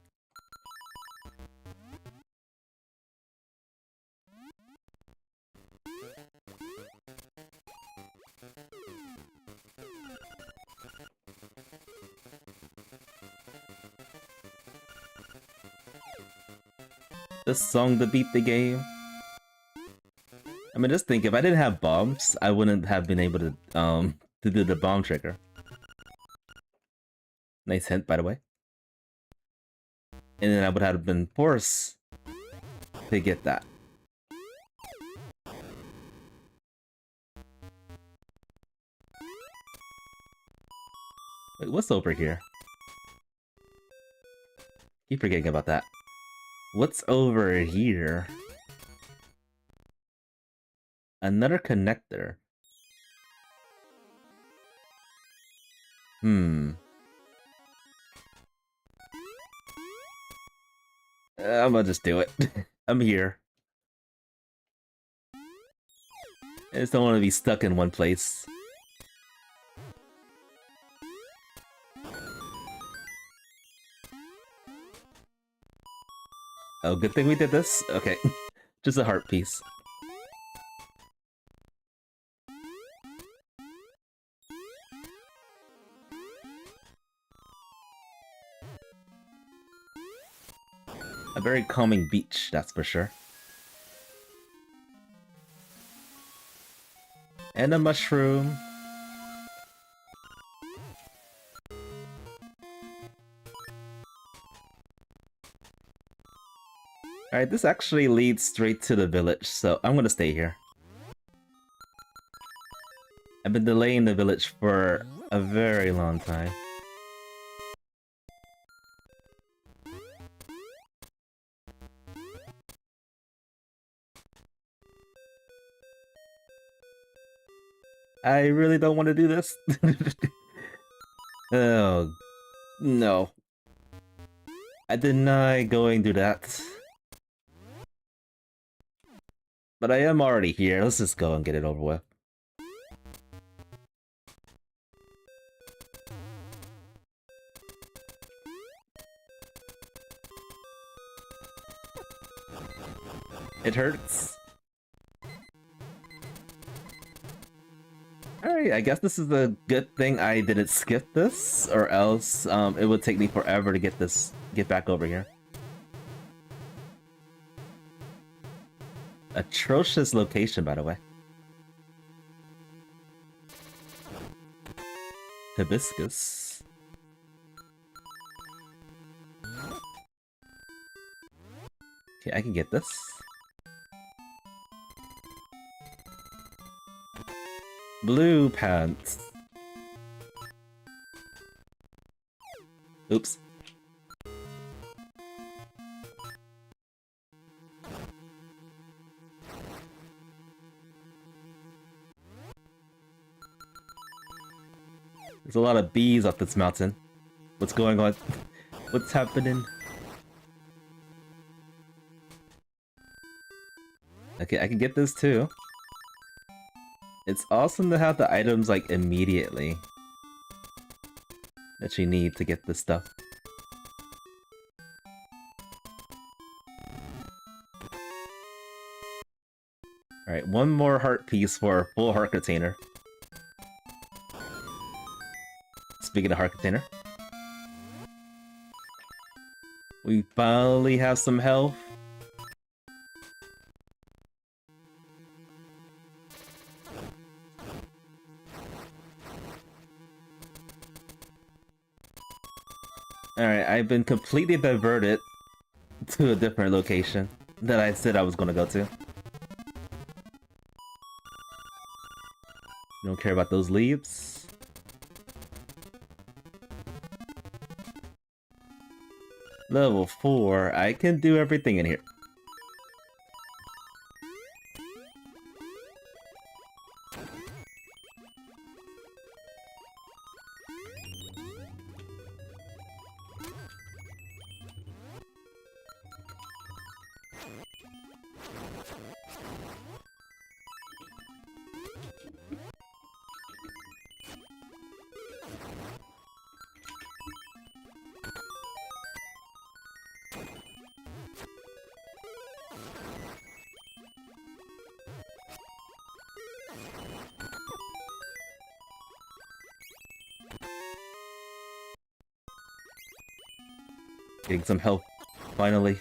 This song to beat the game. I mean, just think, if I didn't have bombs, I wouldn't have been able to do the bomb trigger. Nice hint, by the way. And then I would have been forced to get that. Wait, what's over here? Keep forgetting about that. What's over here? Another connector. I'm gonna just do it. I'm here. I just don't want to be stuck in one place. Oh, good thing we did this? Okay. Just a heart piece. A very calming beach, that's for sure. And a mushroom. Alright, this actually leads straight to the village, so I'm gonna stay here. I've been delaying the village for a very long time. I really don't want to do this. Oh, no. I deny going to that. But I am already here. Let's just go and get it over with. It hurts. Alright, I guess this is a good thing I didn't skip this, or else it would take me forever to get back over here. Atrocious location, by the way. Hibiscus. Okay, I can get this. Blue pants. Oops. There's a lot of bees up this mountain. What's going on? What's happening? Okay, I can get this too. It's awesome to have the items like immediately that you need to get this stuff. Alright, one more heart piece for a full heart container. Speaking of heart container. We finally have some health. Alright, I've been completely diverted to a different location that I said I was gonna go to. Don't care about those leaves. Level 4, I can do everything in here. Getting some help, finally.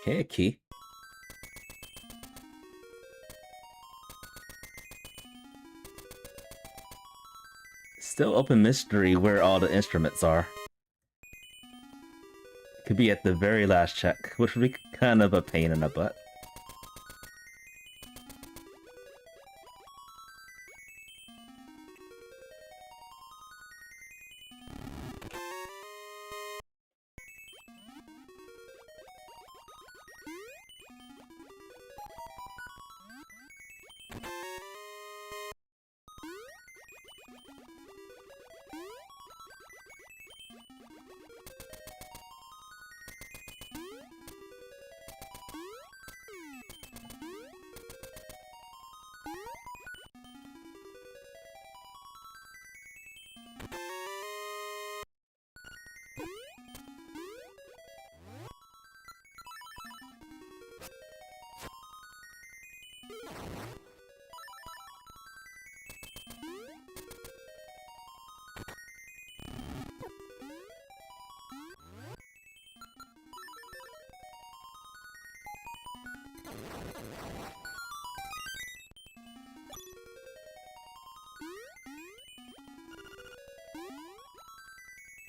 Okay, a key. Still open mystery where all the instruments are. Could be at the very last check, which would be kind of a pain in the butt.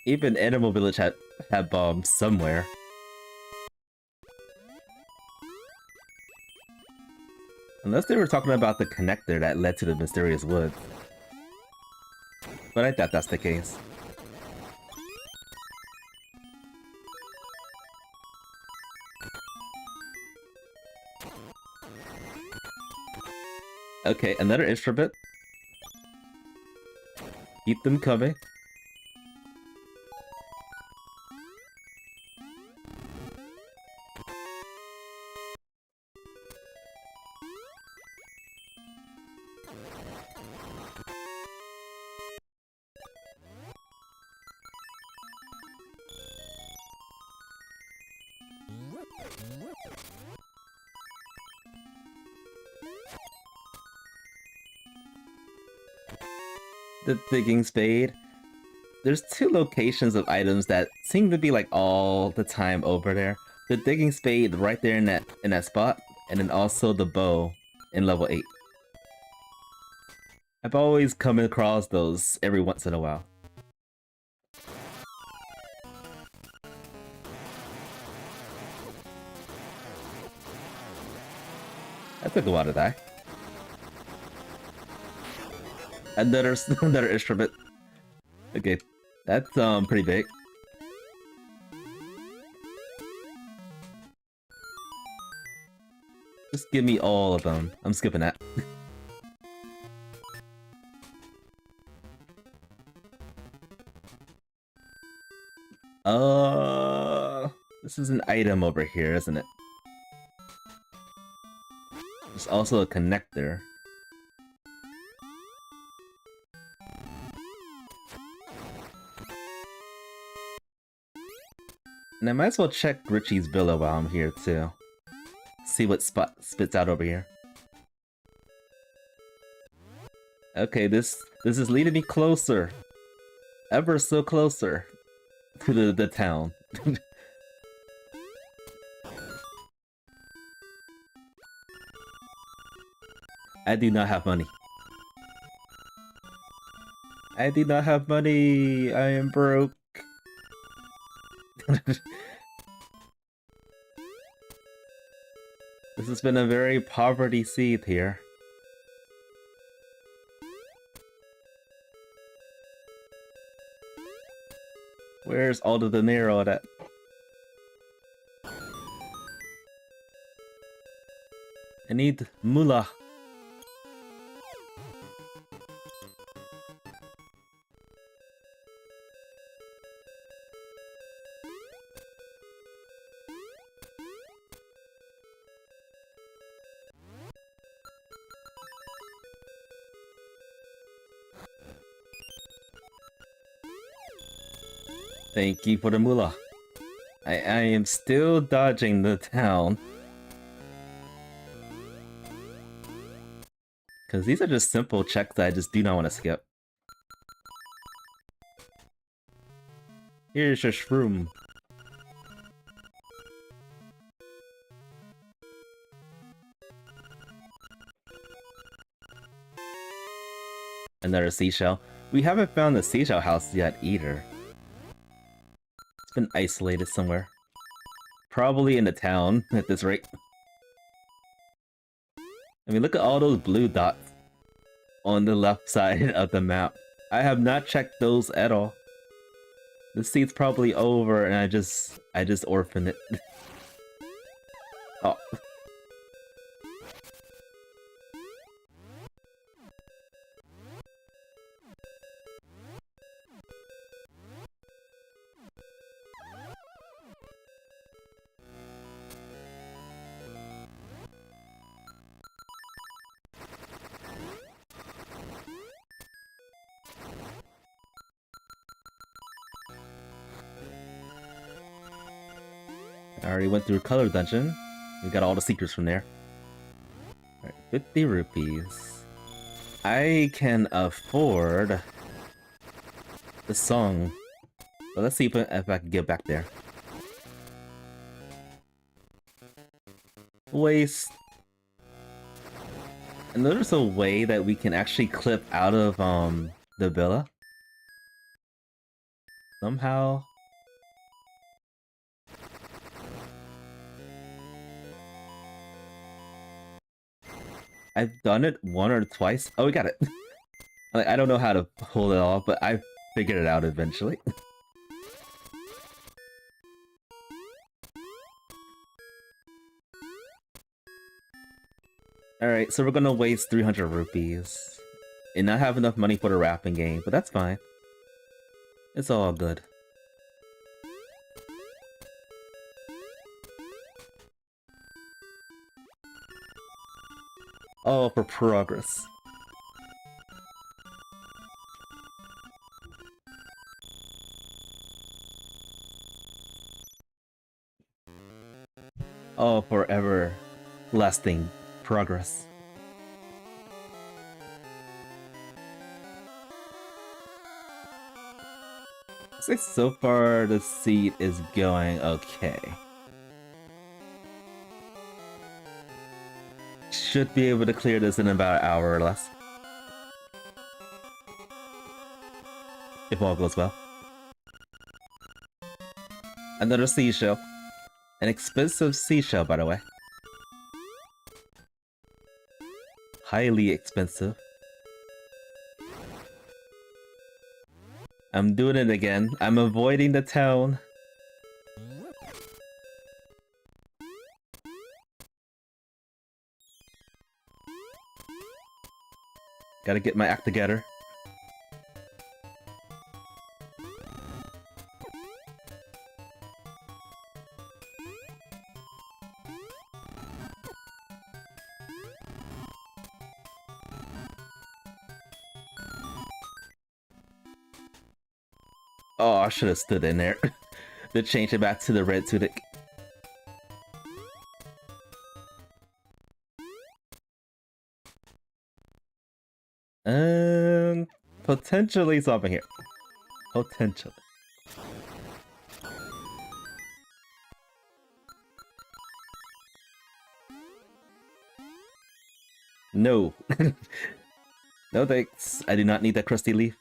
Even Animal Village had bombs somewhere. Unless they were talking about the connector that led to the mysterious woods. But I doubt that's the case. Okay, another instrument. Keep them coming. The digging spade. There's two locations of items that seem to be like all the time over there. The digging spade right there in that spot, and then also the bow in level 8. I've always come across those every once in a while. That took a while to die. Another instrument. Okay, that's pretty big. Just give me all of them. I'm skipping that. This is an item over here, isn't it? There's also a connector. And I might as well check Richie's villa while I'm here too. See what spot spits out over here. Okay, this is leading me closer. Ever so closer to the town. I do not have money. I do not have money. I am broke. This has been a very poverty seed here. Where's all the dinero at? I need moolah. Thank you for the moolah. I am still dodging the town. Because these are just simple checks that I just do not want to skip. Here's your shroom. Another seashell. We haven't found the seashell house yet either. It's been isolated somewhere. Probably in the town at this rate. I mean, look at all those blue dots on the left side of the map. I have not checked those at all. The seat's probably over and I just orphaned it. Oh. I already went through Color Dungeon. We got all the secrets from there. Alright, 50 rupees. I can afford the song. But let's see if I can get back there. Waste. And there's a way that we can actually clip out of the villa. Somehow. I've done it one or twice. Oh, we got it. Like, I don't know how to pull it off, but I figured it out eventually. Alright, so we're gonna waste 300 rupees. And not have enough money for the wrapping game, but that's fine. It's all good. Oh, for progress. Oh, forever lasting progress. So far the seed is going okay. Should be able to clear this in about an hour or less. If all goes well. Another seashell. An expensive seashell, by the way. Highly expensive. I'm doing it again. I'm avoiding the town. Gotta get my act together. Oh, I should have stood in there. To change it back to the red tunic. Potentially something here. Potentially. No. No thanks. I do not need that crusty leaf.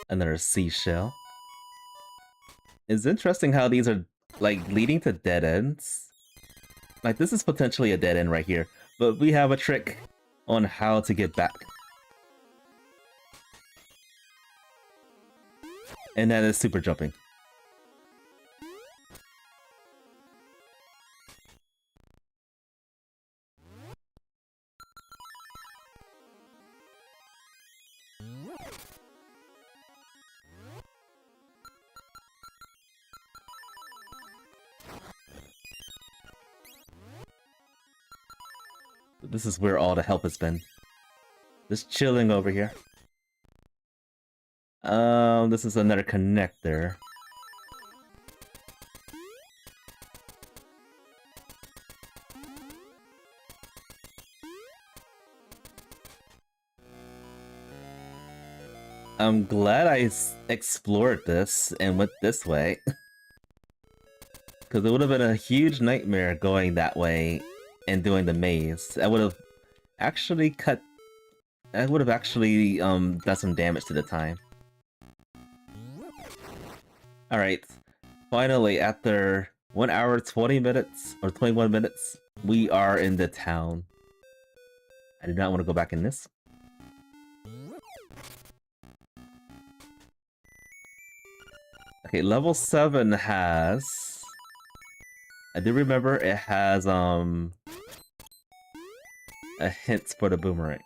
Another seashell. It's interesting how these are, like, leading to dead ends. Like, this is potentially a dead end right here, but we have a trick on how to get back. And that is super jumping. This is where all the help has been. Just chilling over here. This is another connector. I'm glad I explored this and went this way. Because it would have been a huge nightmare going that way and doing the maze. That would have actually done some damage to the time. Alright. Finally, after 1 hour, 20 minutes, or 21 minutes, we are in the town. I do not want to go back in this. Okay, level 7 has... I do remember it has, a hint for the boomerang.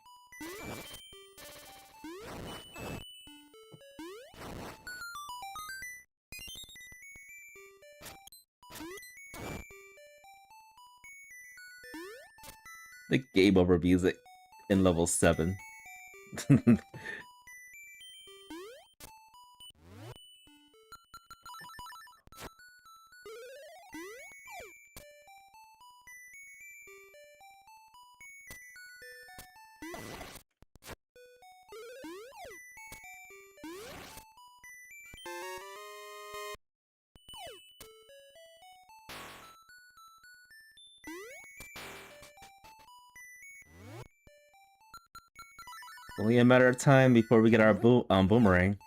The game over music in level 7. Only a matter of time before we get our boomerang.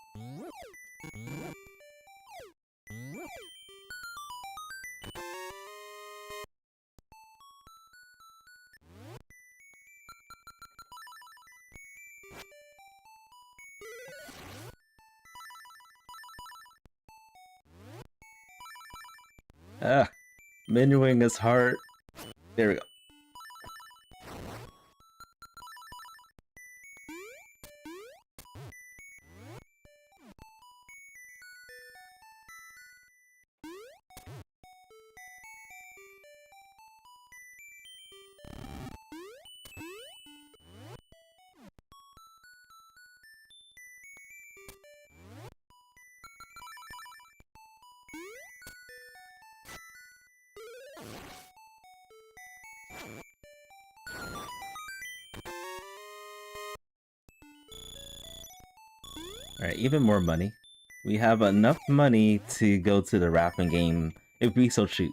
Ah, menuing is hard. There we go. Alright, even more money. We have enough money to go to the rapping game if we so choose.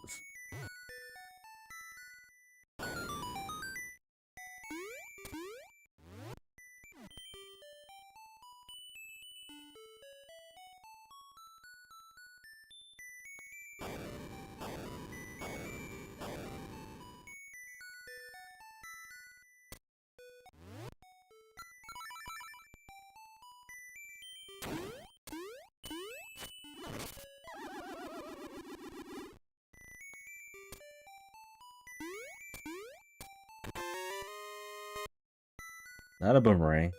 Not a boomerang.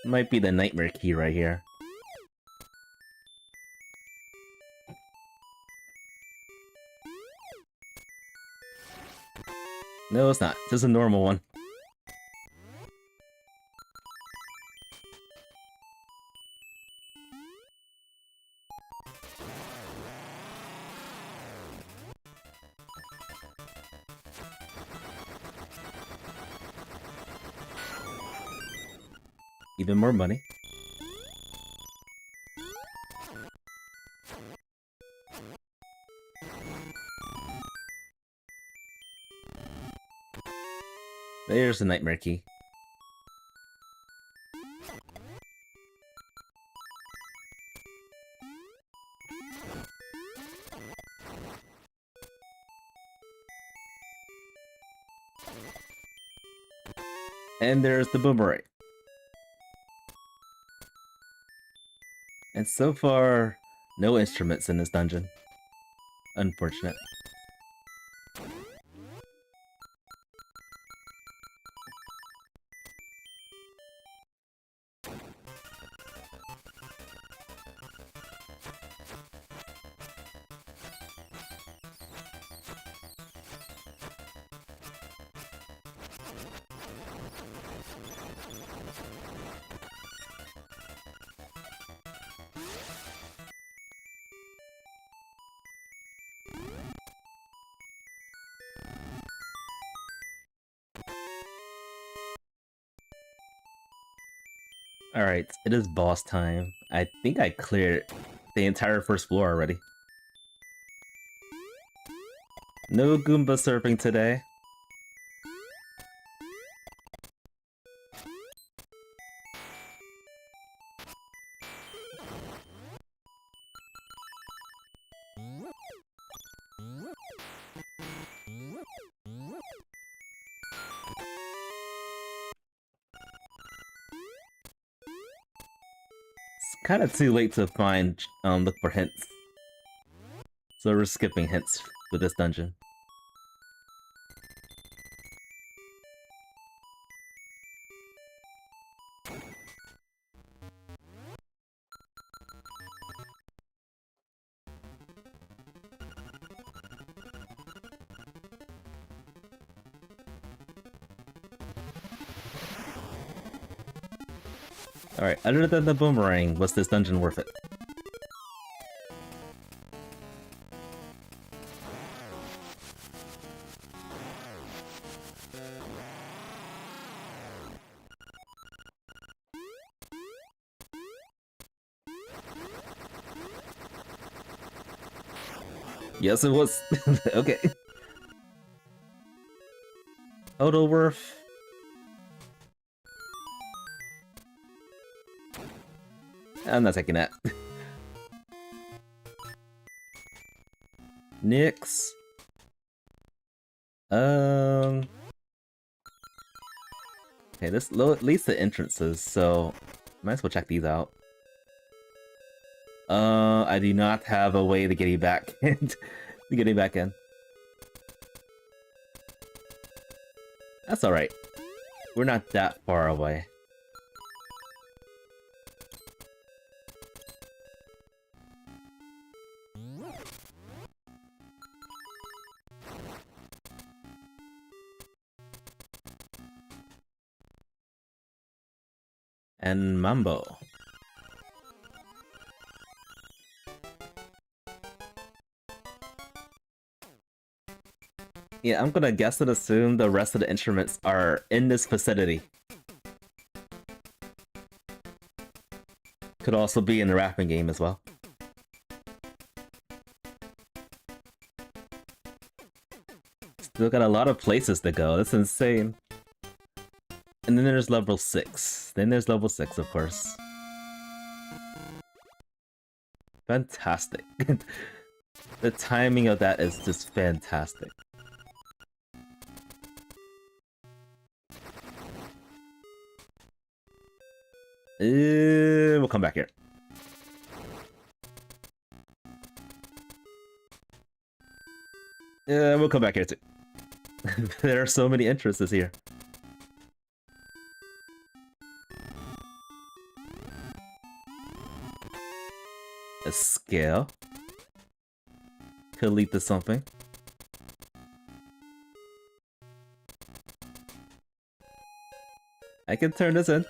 Might be the nightmare key right here. No, it's not. This is a normal one. Even more money. There's the nightmare key. And there's the boomerang. And so far, no instruments in this dungeon. Unfortunate. Alright, it is boss time. I think I cleared the entire first floor already. No Goomba surfing today. It's kind of too late to find, look for hints. So we're skipping hints with this dungeon. Alright, other than the boomerang, was this dungeon worth it? Yes, it was. Okay. Total worth. I'm not taking that. Nyx. Okay, this at least the entrances, so might as well check these out. I do not have a way to get you back in. That's alright. We're not that far away. And Mambo. Yeah, I'm gonna guess and assume the rest of the instruments are in this vicinity. Could also be in the rapping game as well. Still got a lot of places to go, that's insane. And then there's level 6. Then there's level 6, of course. Fantastic. The timing of that is just fantastic. We'll come back here. Yeah, we'll come back here too. There are so many entrances here. A scale. Could lead to something. I can turn this in.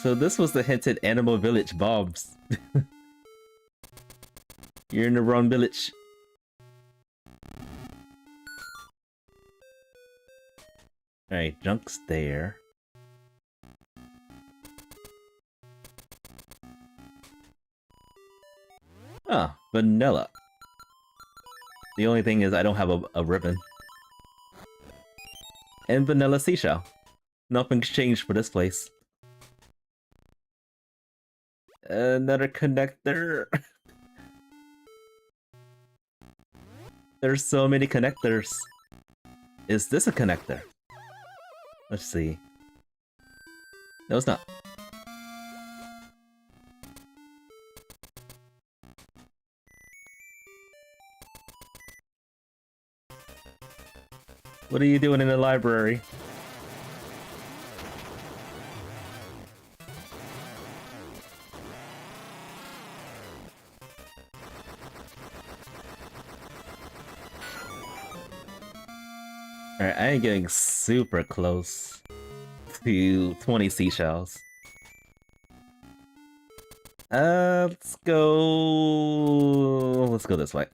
So this was the hinted Animal Village bombs. You're in the wrong village. Alright, junk's there. Ah, vanilla. The only thing is I don't have a ribbon. And vanilla seashell. Nothing's changed for this place. Another connector. There's so many connectors. Is this a connector? Let's see. No, it's not. What are you doing in the library? Alright, I am getting super close to 20 seashells. Let's go this way.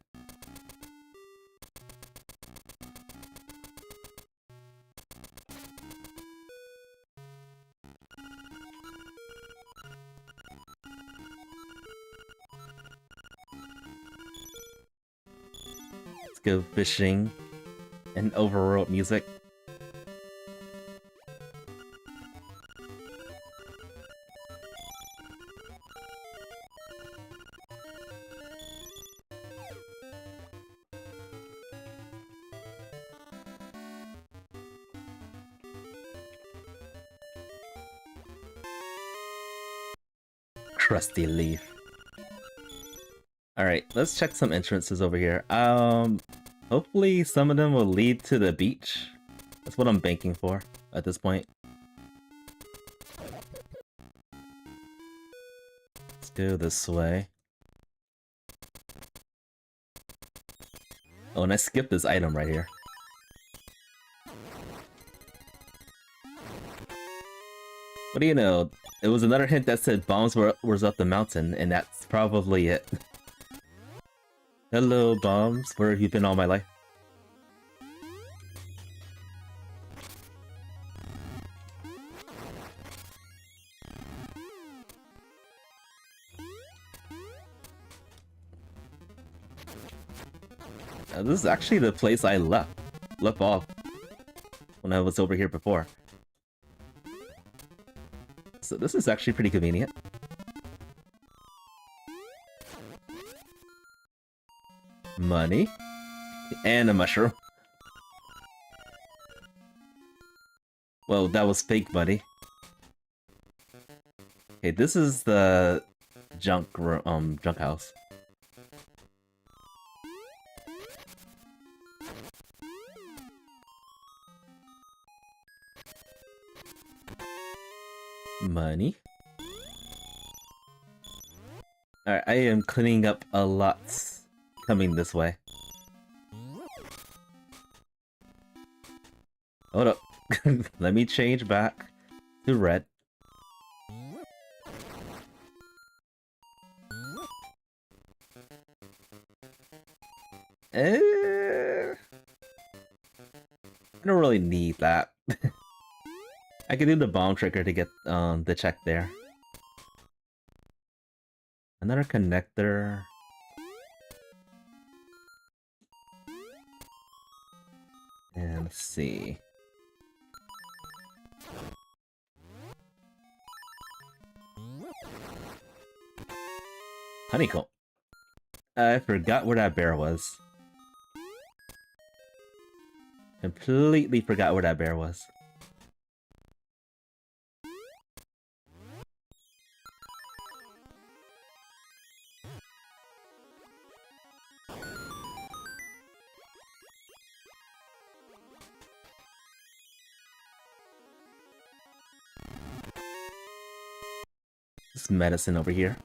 Let's go fishing and overworld music. Crusty leaf. Alright, let's check some entrances over here. Hopefully some of them will lead to the beach. That's what I'm banking for at this point. Let's go this way. Oh, and I skipped this item right here. What do you know? It was another hint that said bombs was up the mountain, and that's probably it. Hello, bombs. Where have you been all my life? This is actually the place I left off when I was over here before. So this is actually pretty convenient. Money. And a mushroom. Well, that was fake money. Okay, this is the junk house. Money. Alright, I am cleaning up a lot coming this way. Hold up. Let me change back to red. I don't really need that. I can do the bomb trigger to get the check there. Another connector. And let's see. Honeycomb. I forgot where that bear was. Completely forgot where that bear was. this medicine over here.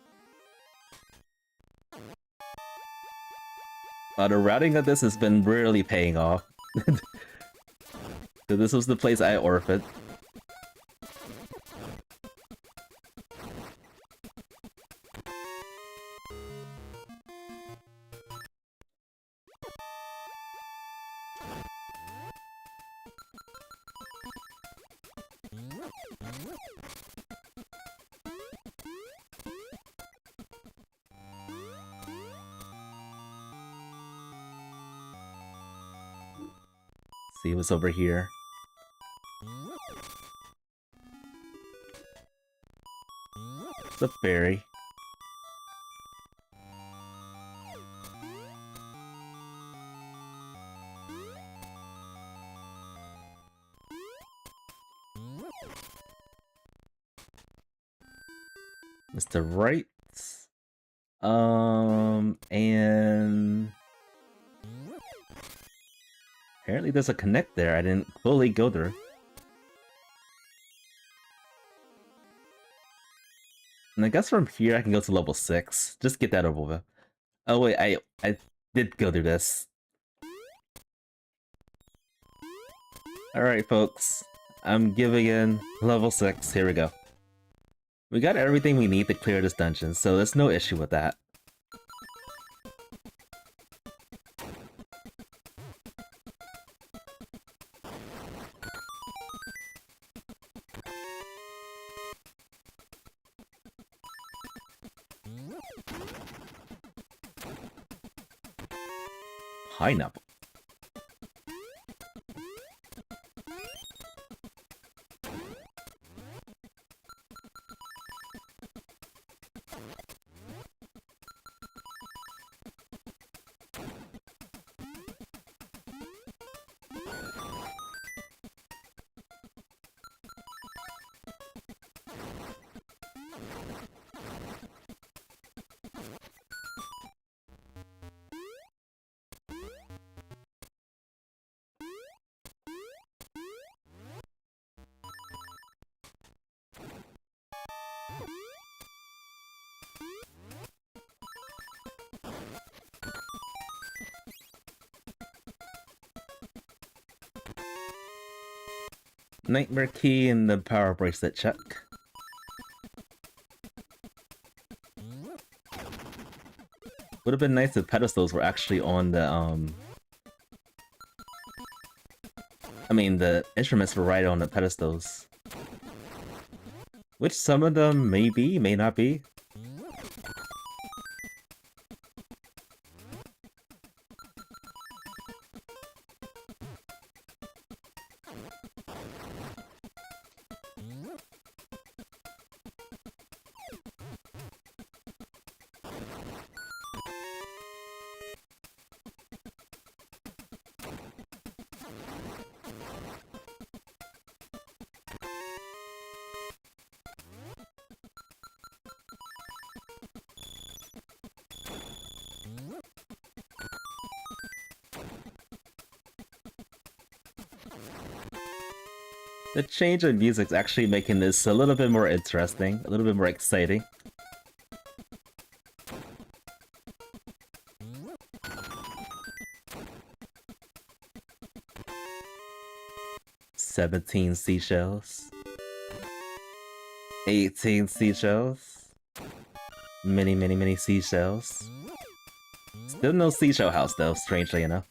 The routing of this has been really paying off. So this was the place I orphaned. See what's over here. It's a fairy. Mr. Right. And apparently there's a connect there I didn't fully go through. And I guess from here I can go to level 6. Just get that over with. Oh wait, I did go through this. Alright folks, I'm giving in level 6, here we go. We got everything we need to clear this dungeon, so there's no issue with that. Pineapple. Nightmare key and the power bracelet check. Would have been nice if pedestals were actually on the I mean the instruments were right on the pedestals. Which some of them may be, may not be. The change in music's actually making this a little bit more interesting, a little bit more exciting. "17 seashells. 18 seashells. Many seashells. Still no seashell house though, strangely enough.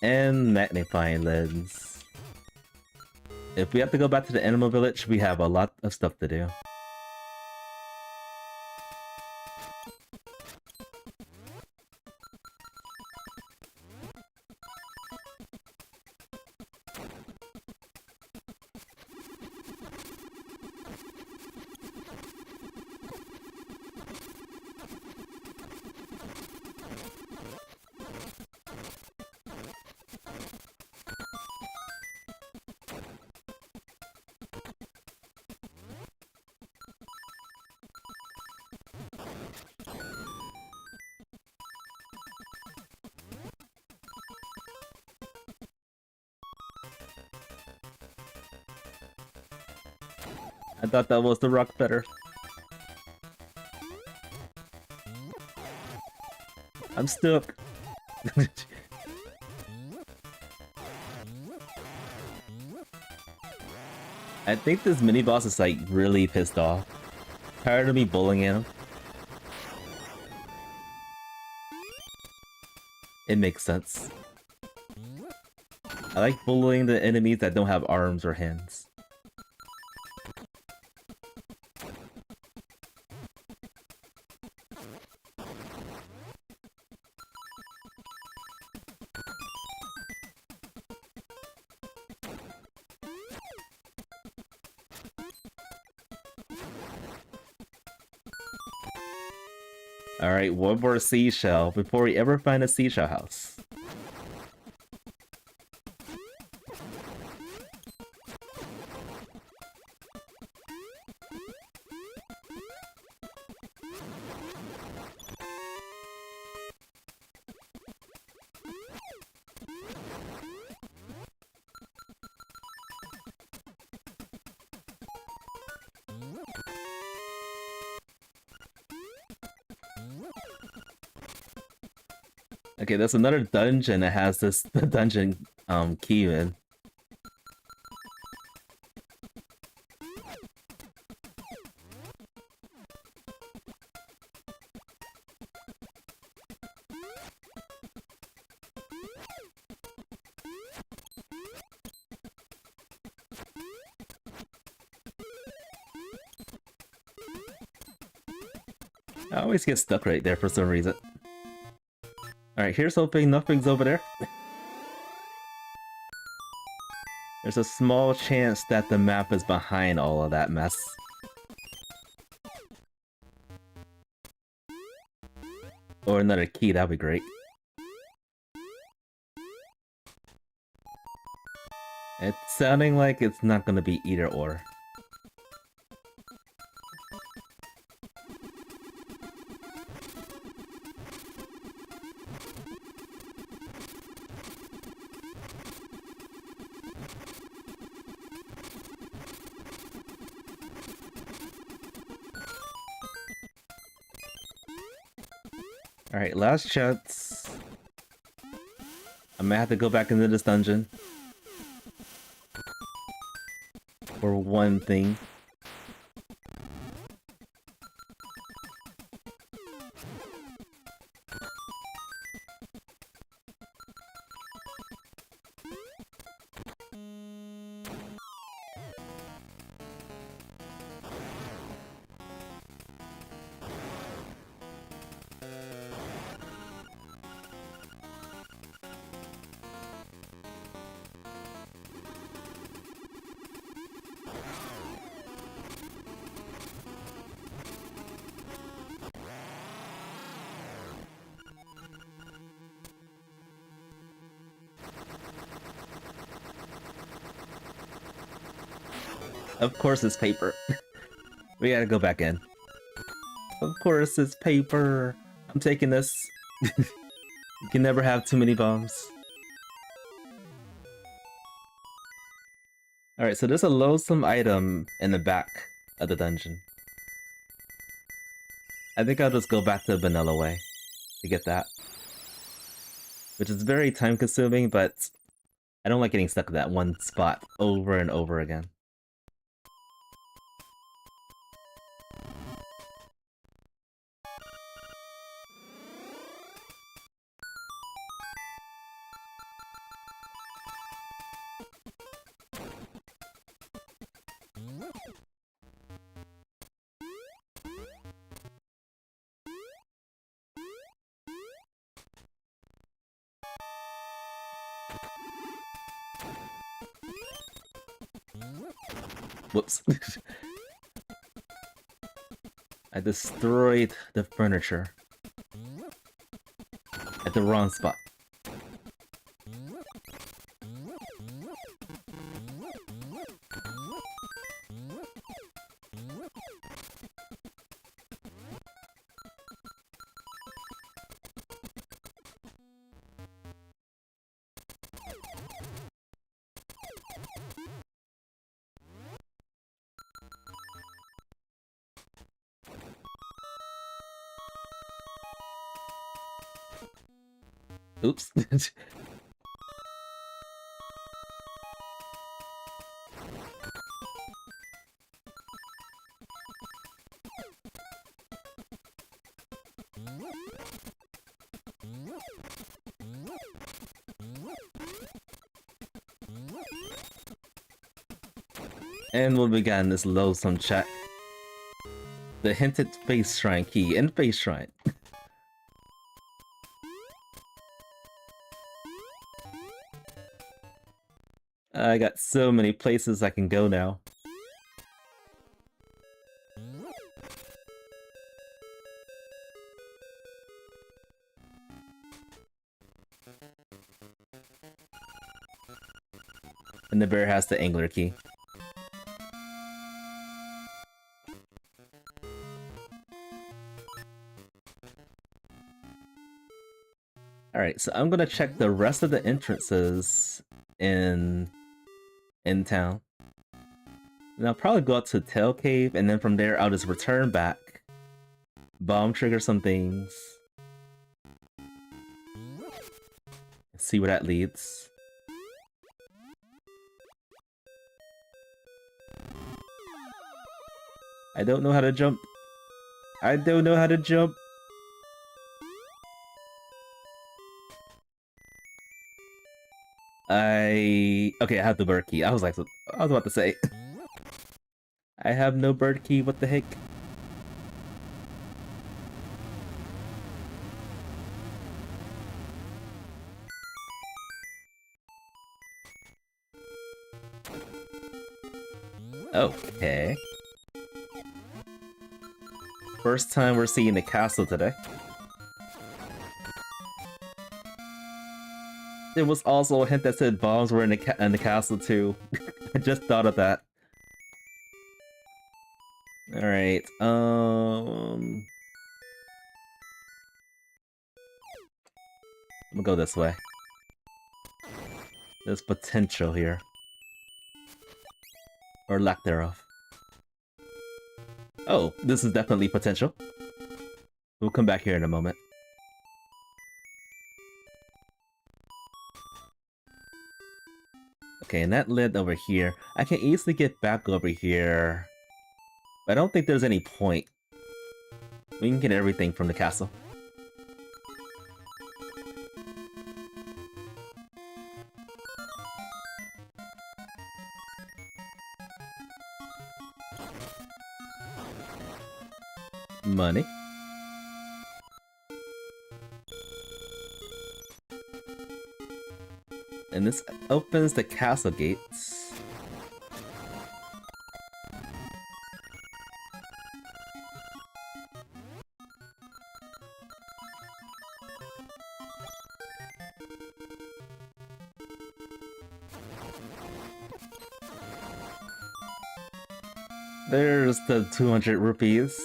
And magnifying lens. If we have to go back to the animal village, we have a lot of stuff to do. I thought that was the rock better. I'm stuck. I think this mini boss is like really pissed off. Tired of me bullying him. It makes sense. I like bullying the enemies that don't have arms or hands. Alright, one more seashell before we ever find a seashell house. Okay, there's another dungeon that has this dungeon key in. I always get stuck right there for some reason. Alright, here's hoping nothing's over there. There's a small chance that the map is behind all of that mess. Or another key, that'd be great. It's sounding like it's not gonna be either or. Alright, last chance. I might have to go back into this dungeon. For one thing. Of course it's paper. We gotta go back in. Of course it's paper. I'm taking this. You can never have too many bombs. Alright, so there's a loathsome item in the back of the dungeon. I think I'll just go back to the vanilla way to get that. Which is very time consuming, but I don't like getting stuck in that one spot over and over again. Whoops. I destroyed the furniture at the wrong spot. Oops. And we'll begin this loathsome check. The hinted face shrine key in face shrine. I got so many places I can go now. And the bear has the angler key. Alright, so I'm gonna check the rest of the entrances in town. And I'll probably go out to Tail Cave, and then from there I'll just return back. Bomb trigger some things. See where that leads. I don't know how to jump. I don't know how to jump. Okay, I have the bird key. I was about to say. I have no bird key, what the heck? Okay. First time we're seeing the castle today. There was also a hint that said bombs were in the castle too. I just thought of that. Alright, I'm gonna go this way. There's potential here. Or lack thereof. Oh, this is definitely potential. We'll come back here in a moment. Okay, and that led over here. I can easily get back over here. But I don't think there's any point. We can get everything from the castle. Money. And this opens the castle gates. There's the 200 rupees.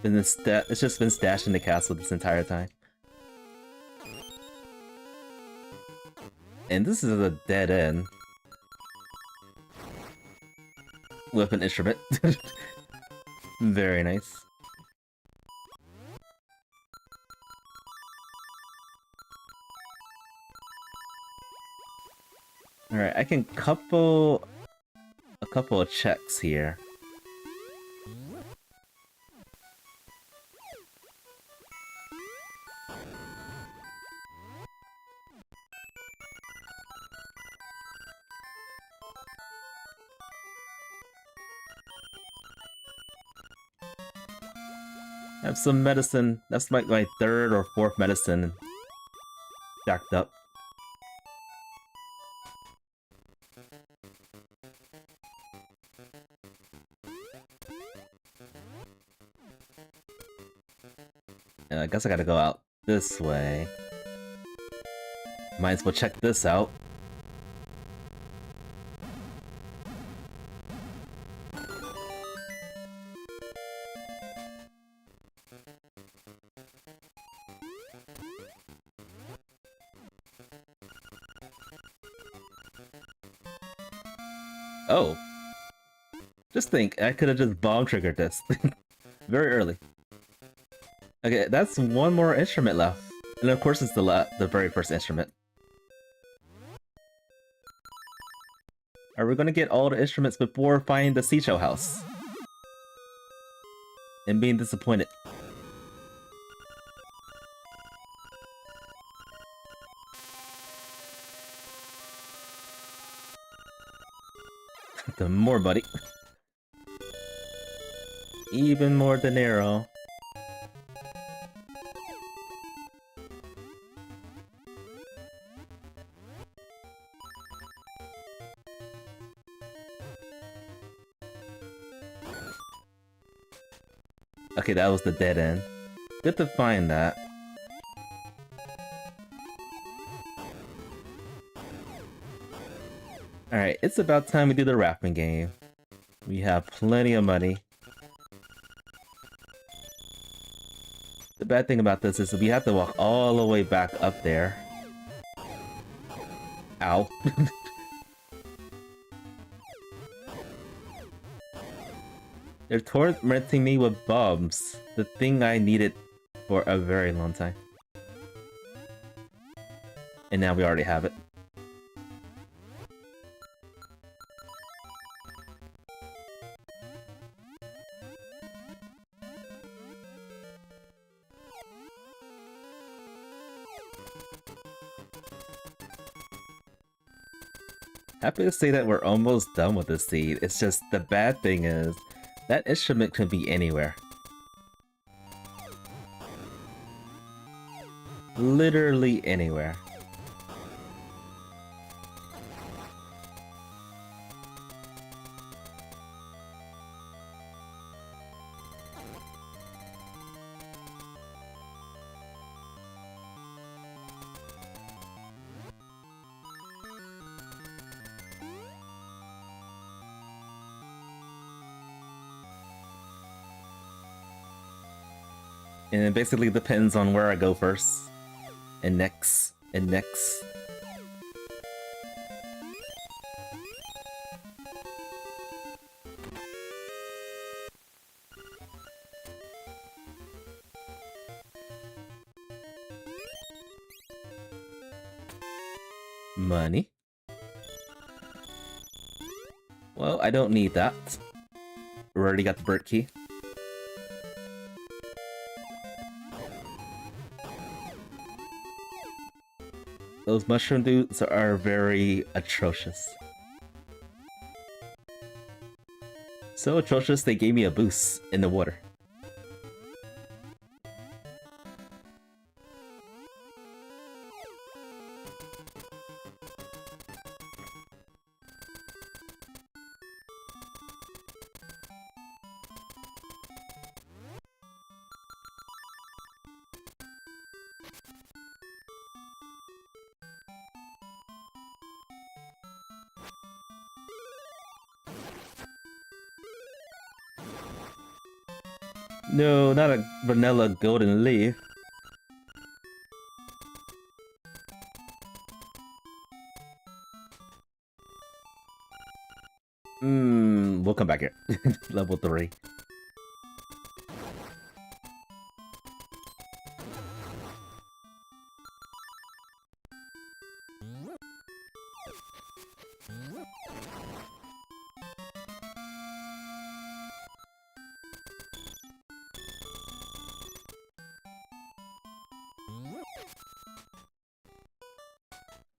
It's just been stashed in the castle this entire time. And this is a dead end. With an instrument. Very nice. Alright, I can couple a couple of checks here. I have some medicine. That's like my third or fourth medicine stacked up. I guess I gotta go out this way. Might as well check this out. Oh. Just think, I could have just bomb triggered this. Very early. Okay, that's one more instrument left. And of course it's the very first instrument. Are we gonna get all the instruments before finding the seashell house? And being disappointed. The more money. Even more dinero. Okay, that was the dead end. Good to find that. Alright, it's about time we do the rafting game. We have plenty of money. The bad thing about this is we have to walk all the way back up there. Ow. They're tormenting me with bombs. The thing I needed for a very long time. And now we already have it. Happy to say that we're almost done with this seed. It's just the bad thing is that instrument could be anywhere. Literally anywhere. And it basically depends on where I go first. And next. And next. Money. Well, I don't need that. We already got the bird key. Those mushroom dudes are very atrocious. So atrocious they gave me a boost in the water. No, not a vanilla golden leaf. We'll come back here. Level 3.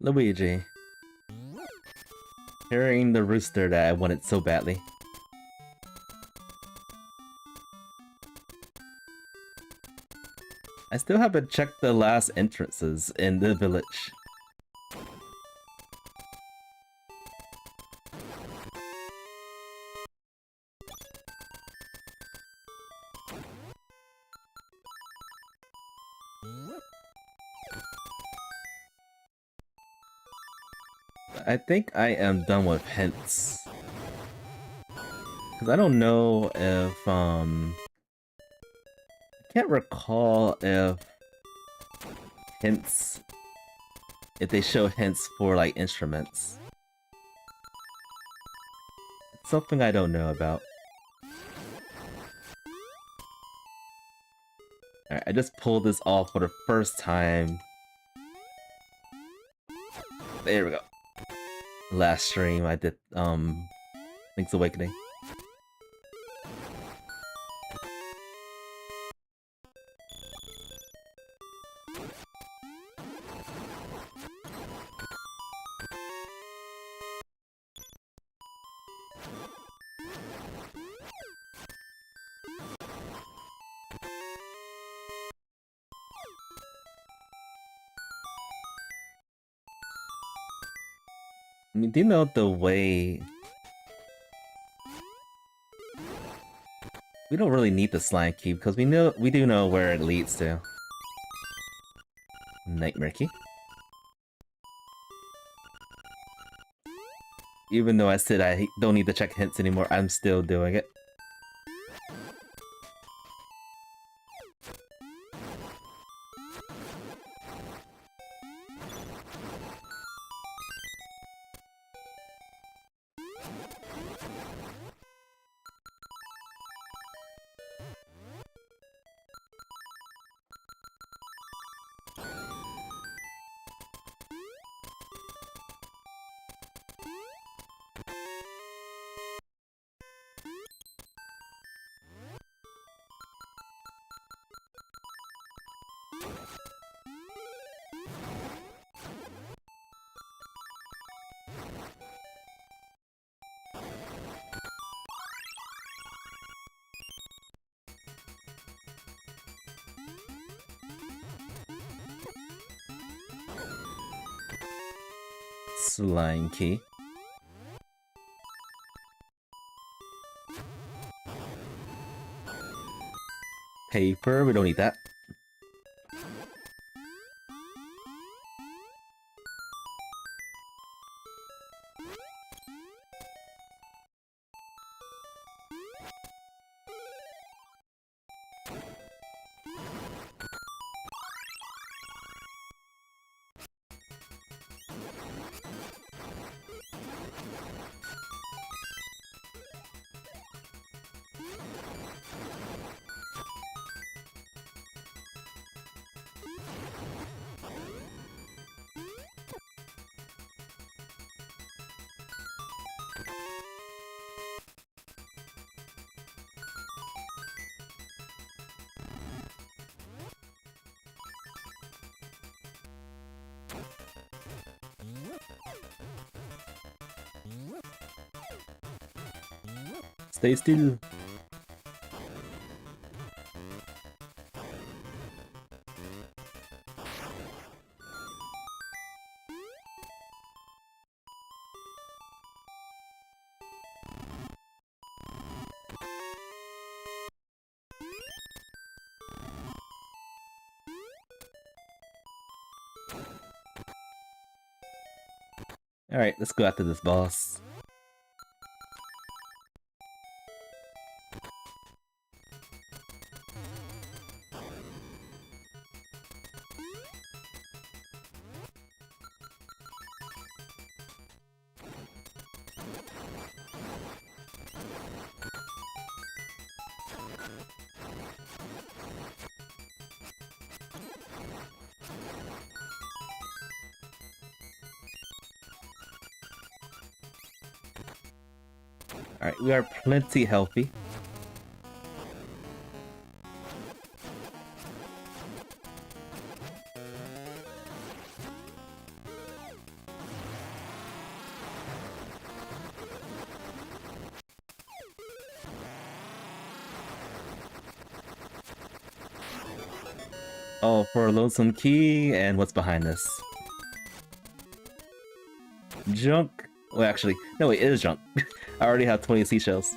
Luigi. Hearing the rooster that I wanted so badly. I still haven't checked the last entrances in the village. I think I am done with hints. Because I don't know if, I can't recall if hints, if they show hints for, like, instruments. It's something I don't know about. Alright, I just pulled this off for the first time. There we go. Last stream I did Link's Awakening. I mean, do you know the way... We don't really need the slime key because we do know where it leads to. Nightmare key. Even though I said I don't need to check hints anymore, I'm still doing it. Slime key. Paper, we don't need that. Stay still. Alright, let's go after this boss. Alright, we are plenty healthy. Oh, for a lonesome key, and what's behind this? Junk? Well, actually, no, wait, it is junk. I already have 20 seashells.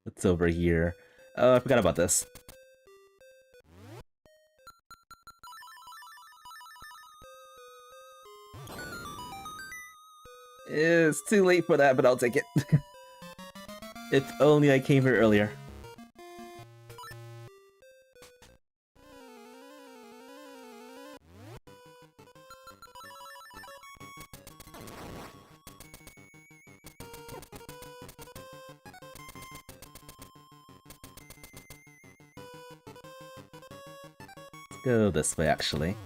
It's over here. Oh, I forgot about this. It's too late for that, but I'll take it. If only I came here earlier. Let's go this way, actually.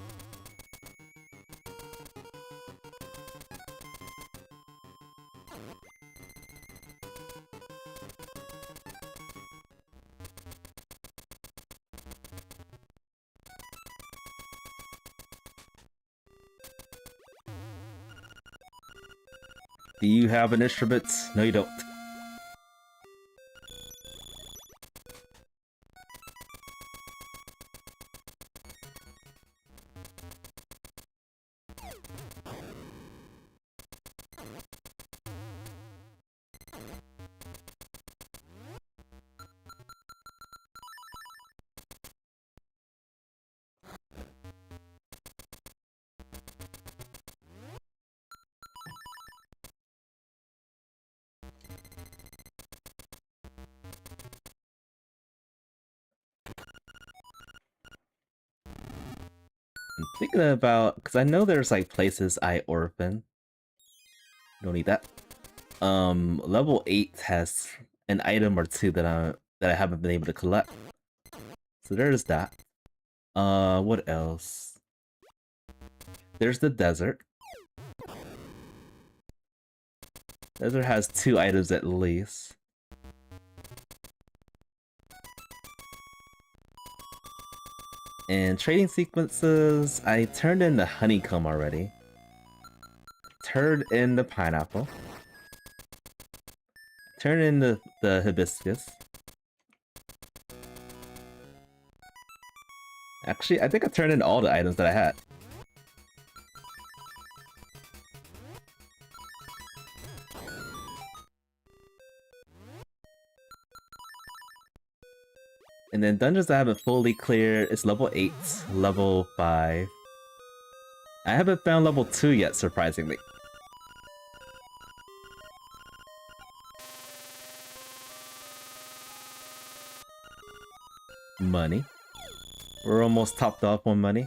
Do you have an instrument? No, you don't. I'm thinking about, because I know there's like places I orphan. Don't need that. Level 8 has an item or two that I haven't been able to collect. So there's that. What else? There's the desert. Desert has 2 items at least. And trading sequences, I turned in the honeycomb already. Turned in the pineapple. Turned in the hibiscus. Actually, I think I turned in all the items that I had. And then dungeons I haven't fully cleared is level 8, level 5. I haven't found level 2 yet, surprisingly. Money. We're almost topped off on money.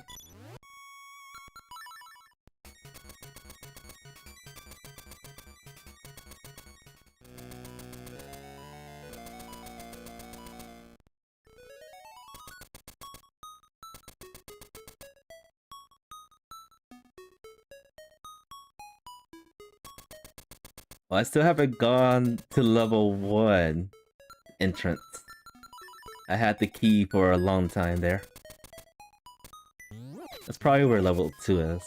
Well, I still haven't gone to level 1 entrance. I had the key for a long time there. That's probably where level 2 is.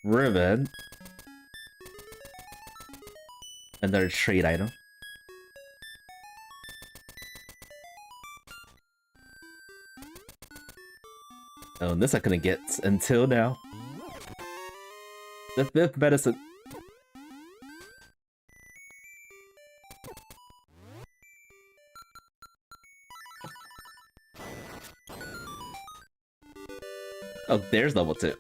Ribbon. Another trade item. Oh, this I couldn't get until now. The 5th medicine. Oh, there's level 2.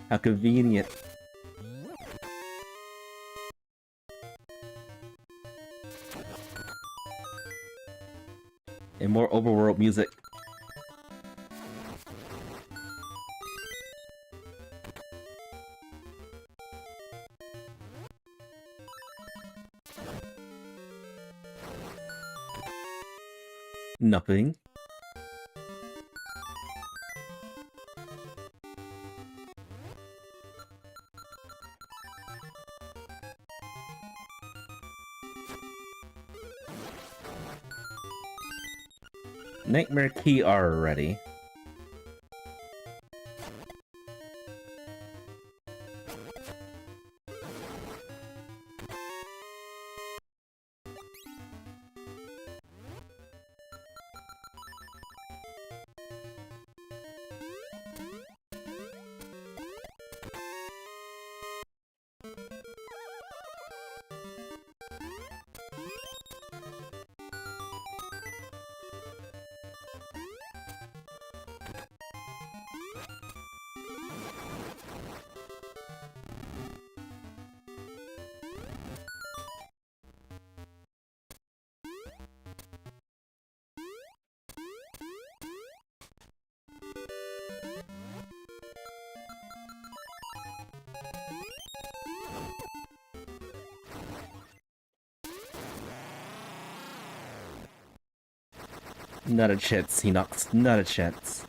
How convenient. And more overworld music. Nothing. Nightmare key already. Not a chance, Hinox. Not a chance.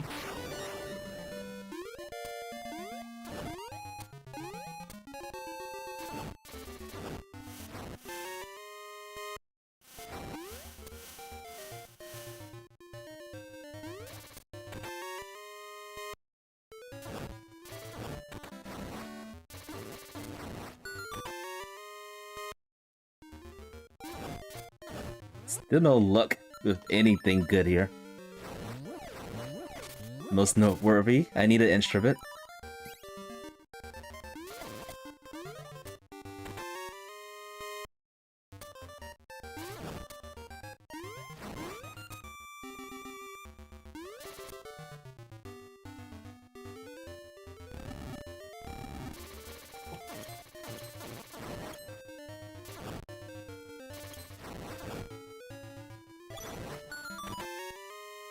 Still no luck with anything good here. Most noteworthy, I need an instrument.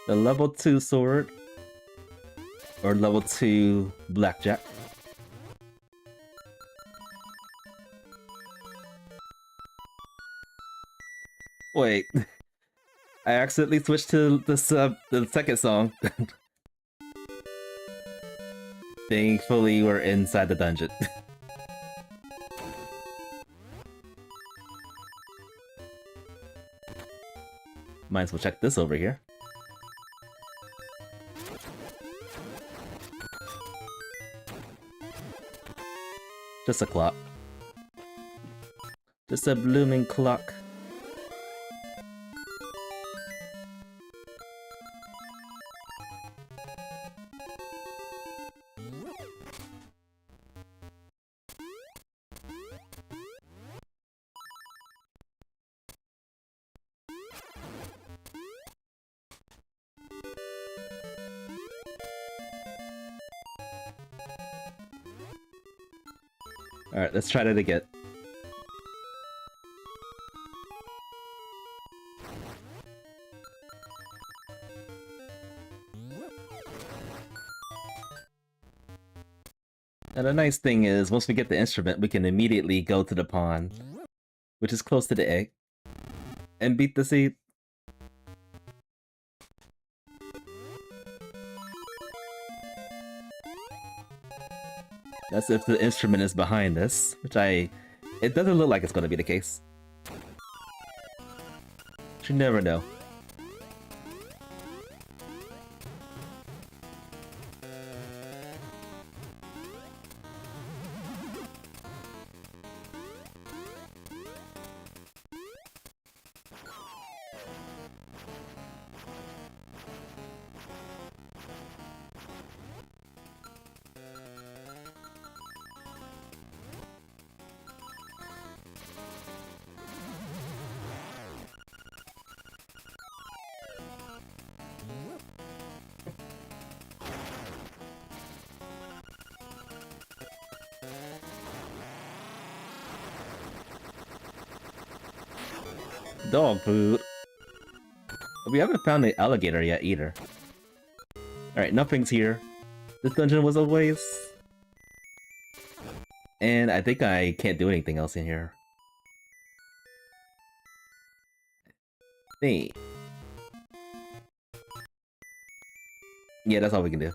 The level 2 sword, or level 2 blackjack. Wait, I accidentally switched to the second song. Thankfully, we're inside the dungeon. Might as well check this over here. Just a clock. Just a blooming clock. Alright, let's try that again. And the nice thing is, once we get the instrument, we can immediately go to the pond, which is close to the egg, and beat the seed. That's if the instrument is behind us, which it doesn't look like it's going to be the case. But you never know. Dog food. We haven't found the alligator yet either. Alright, nothing's here. This dungeon was a waste. And I think I can't do anything else in here. Hey. Yeah, that's all we can do.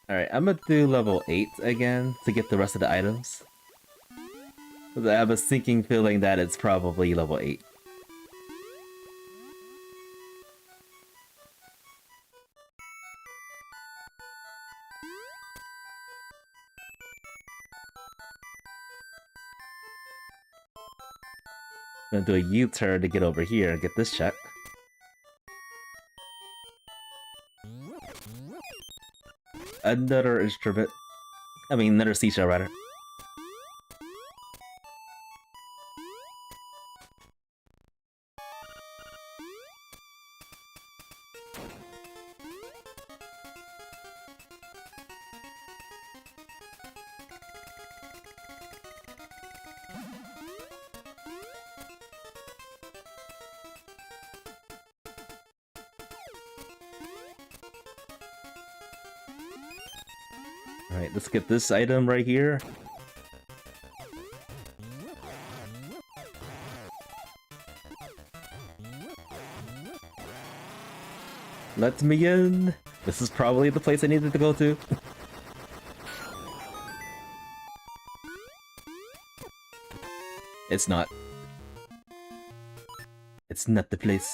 Alright, I'm gonna do level 8 again to get the rest of the items. I have a sinking feeling that it's probably level 8. I'm gonna do a U-turn to get over here and get this check. Another instrument. I mean, another seashell, rather. Alright, let's get this item right here. Let me in! This is probably the place I needed to go to. It's not. It's not the place.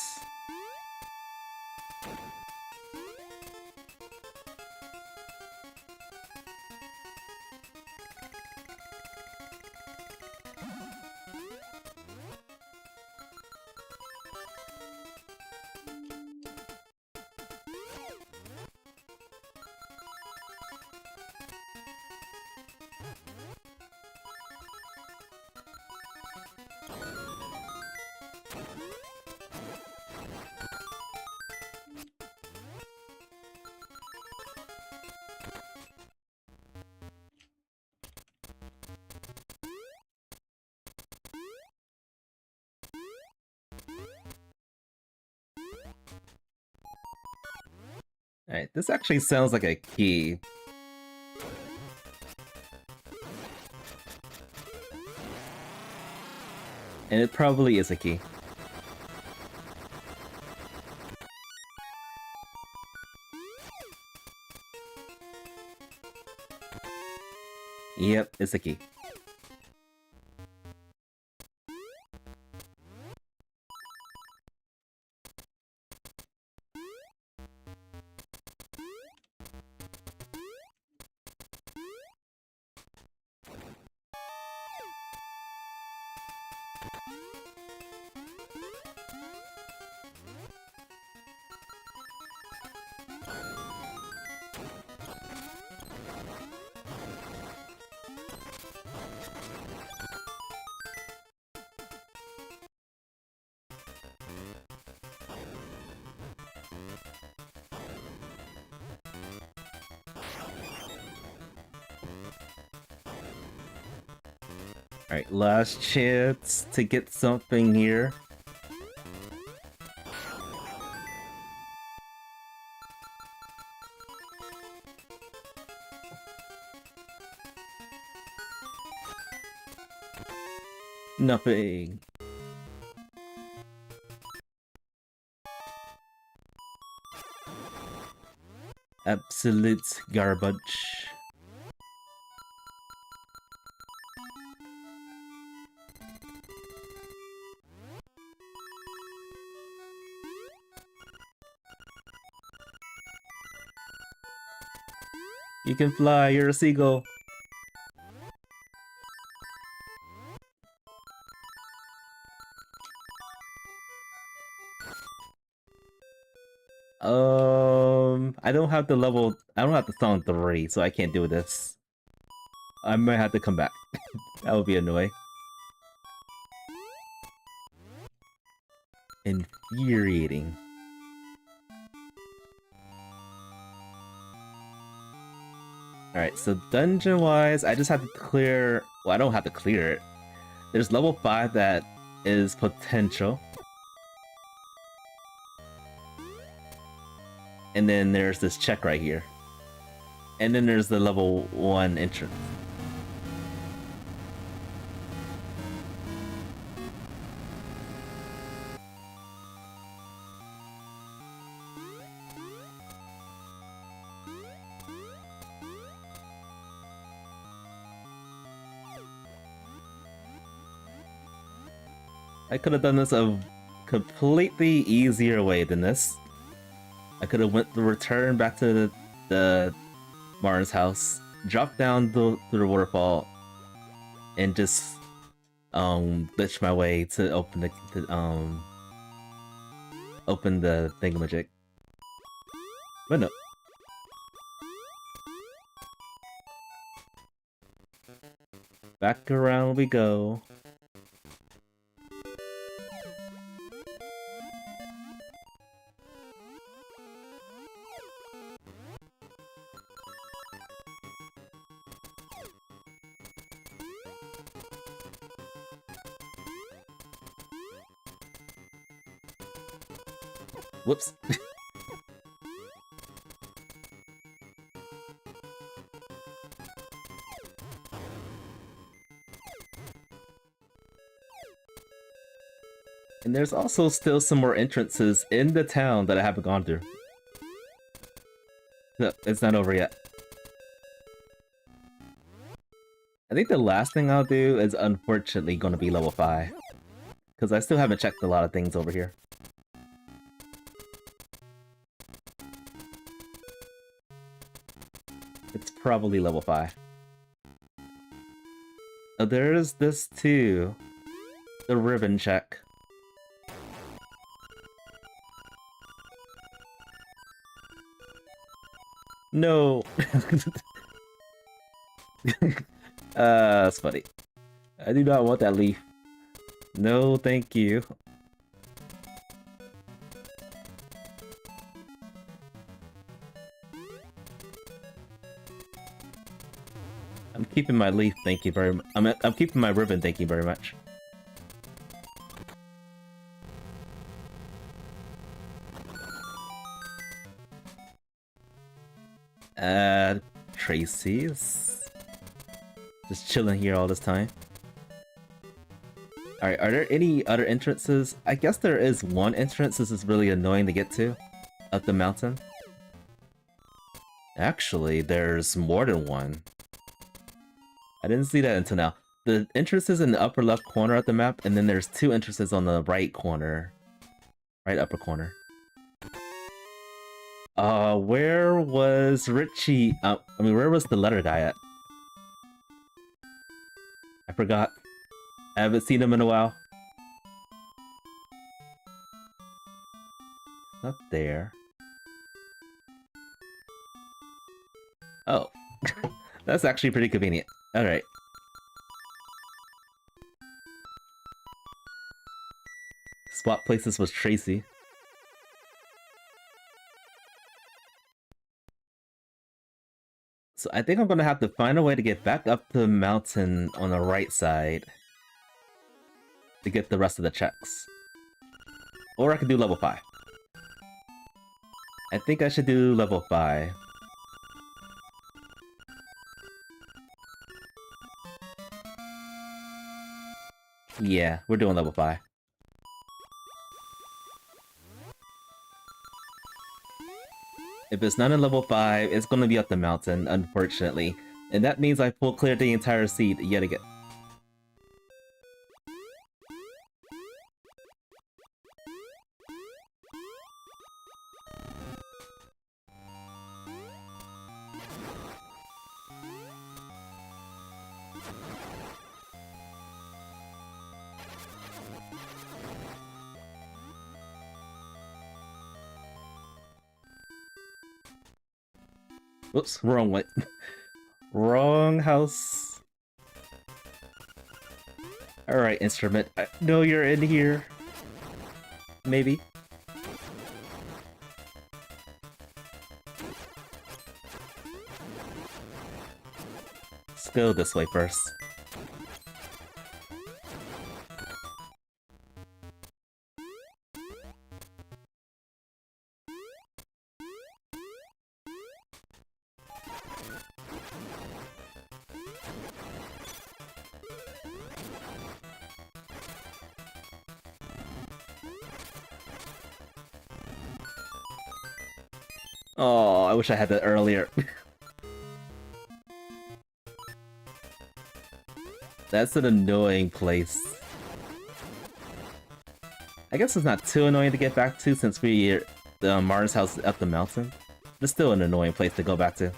Alright, this actually sounds like a key. And it probably is a key. Yep, it's a key. Alright, last chance to get something here. Nothing. Absolute garbage. You can fly, you're a seagull. I don't have the song 3, so I can't do this. I might have to come back. That would be annoying. Infuriating. Alright, so dungeon-wise, I just have to clear... Well, I don't have to clear it. There's level 5 that is potential. And then there's this check right here. And then there's the level 1 entrance. I could have done this a completely easier way than this. I could have went the return back to the Martin's house, dropped down the waterfall, and just glitch my way to open the thingamajig. But no. Back around we go. Whoops. And there's also still some more entrances in the town that I haven't gone through. No, it's not over yet. I think the last thing I'll do is unfortunately gonna be level 5. Because I still haven't checked a lot of things over here. It's probably level 5. Oh, there's this too. The ribbon check. No! That's funny. I do not want that leaf. No, thank you. I'm keeping my leaf, thank you very much. I'm keeping my ribbon, thank you very much. Tracy's just chilling here all this time. Alright, are there any other entrances? I guess there is one entrance. This is really annoying to get to. Up the mountain. Actually, there's more than one. I didn't see that until now. The entrance is in the upper left corner of the map, and then there's 2 entrances on the right corner. Right upper corner. Where was Richie? Where was the letter guy at? I forgot. I haven't seen him in a while. Not there. Oh. That's actually pretty convenient. Alright. Swap places with Tracy. So I think I'm gonna have to find a way to get back up the mountain on the right side to get the rest of the checks. Or I could do level 5. I think I should do level 5. Yeah, we're doing level 5. If it's not in level 5, it's gonna be up the mountain, unfortunately. And that means I full cleared the entire seed yet again. Whoops, wrong way. Wrong house. Alright, instrument. I know you're in here. Maybe. Let's go this way first. Oh, I wish I had that earlier. That's an annoying place. I guess it's not too annoying to get back to since the Mars house is up the mountain. It's still an annoying place to go back to.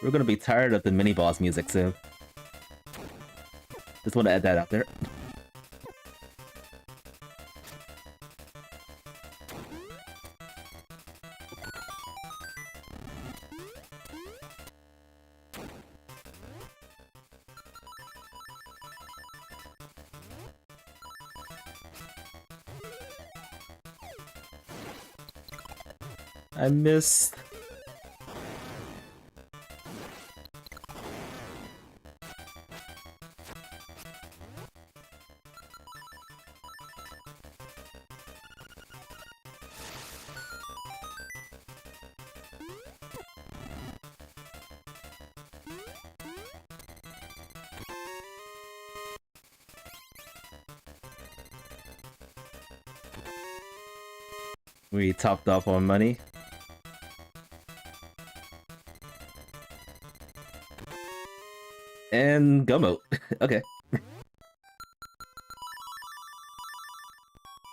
We're gonna be tired of the mini-boss music soon. Just want to add that out there. I missed. We topped off on money. And go mode. Okay.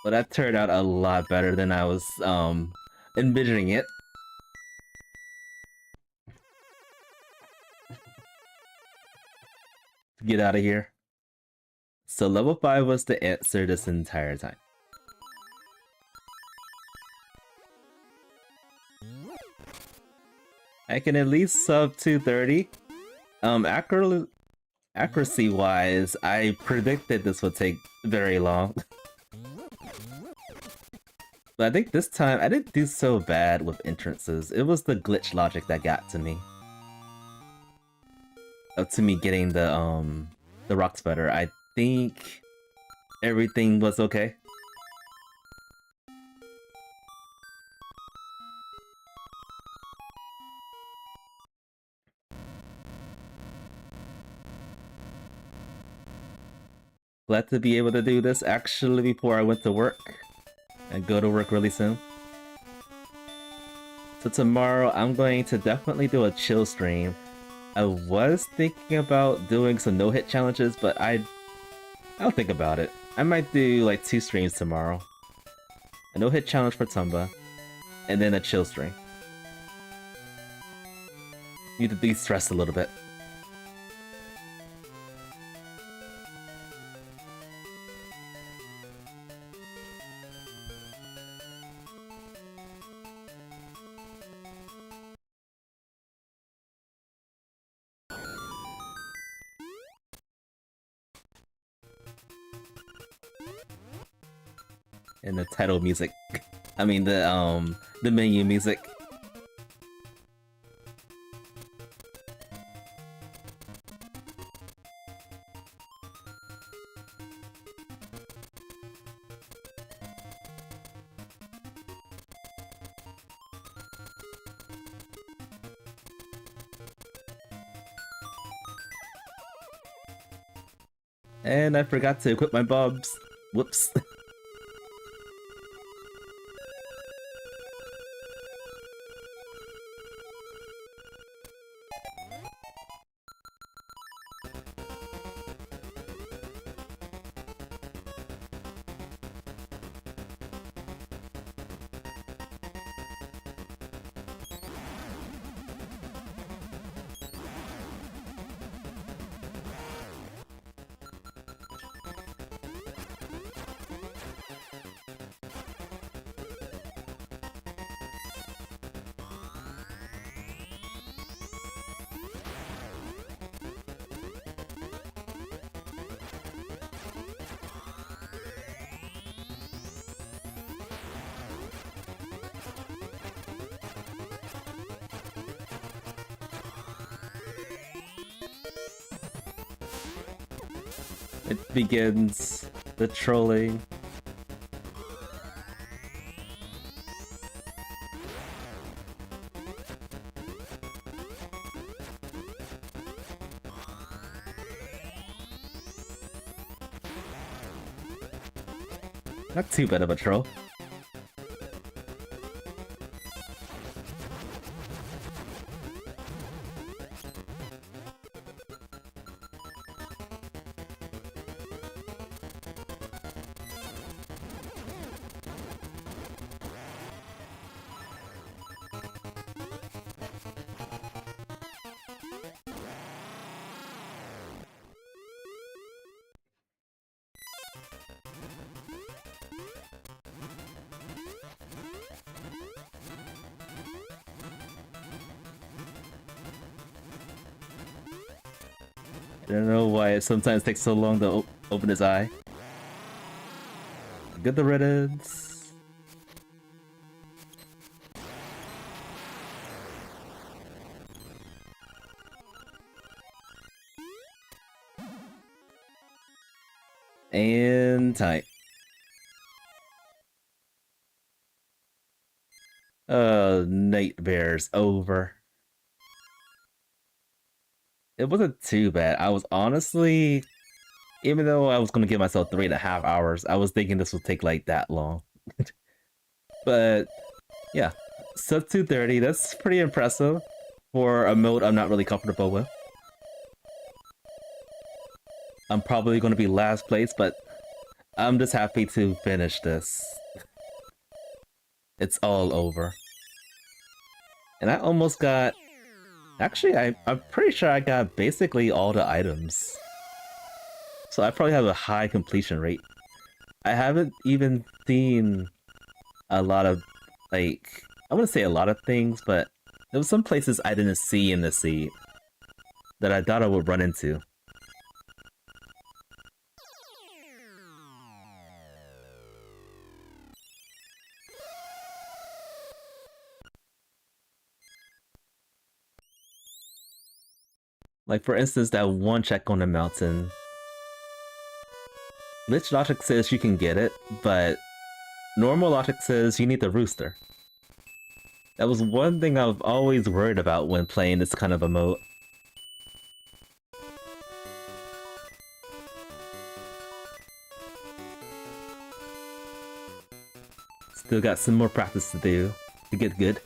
Well, that turned out a lot better than I was envisioning it. Get out of here. So level 5 was the answer this entire time. I can at least sub 230. Accuracy-wise, I predicted this would take very long. But I think this time, I didn't do so bad with entrances. It was the glitch logic that got to me. Up to me getting the rock spider. I think everything was okay. Glad to be able to do this actually before I went to work. And go to work really soon. So tomorrow I'm going to definitely do a chill stream. I was thinking about doing some no-hit challenges, but I'll think about it. I might do like 2 streams tomorrow. A no-hit challenge for Tumba, and then a chill stream. Need to de-stress a little bit. And the title music. I mean the menu music. And I forgot to equip my bobs. Whoops. It begins the trolling. Not too bad of a troll. I don't know why it sometimes takes so long to open his eye. Good the riddance. And tight. Nightmare's over. It wasn't too bad. I was honestly, even though I was gonna give myself 3.5 hours, I was thinking this would take like that long. But yeah, sub 230, that's pretty impressive for a mode I'm not really comfortable with. I'm probably going to be last place, but I'm just happy to finish this. It's all over. And I almost got... Actually, I'm pretty sure I got basically all the items. So I probably have a high completion rate. I haven't even seen a lot of, like... I wouldn't say a lot of things, but there was some places I didn't see in the seed that I thought I would run into. Like, for instance, that one check on the mountain. Glitch logic says you can get it, but normal logic says you need the rooster. That was one thing I've always worried about when playing this kind of a mode. Still got some more practice to do to get good.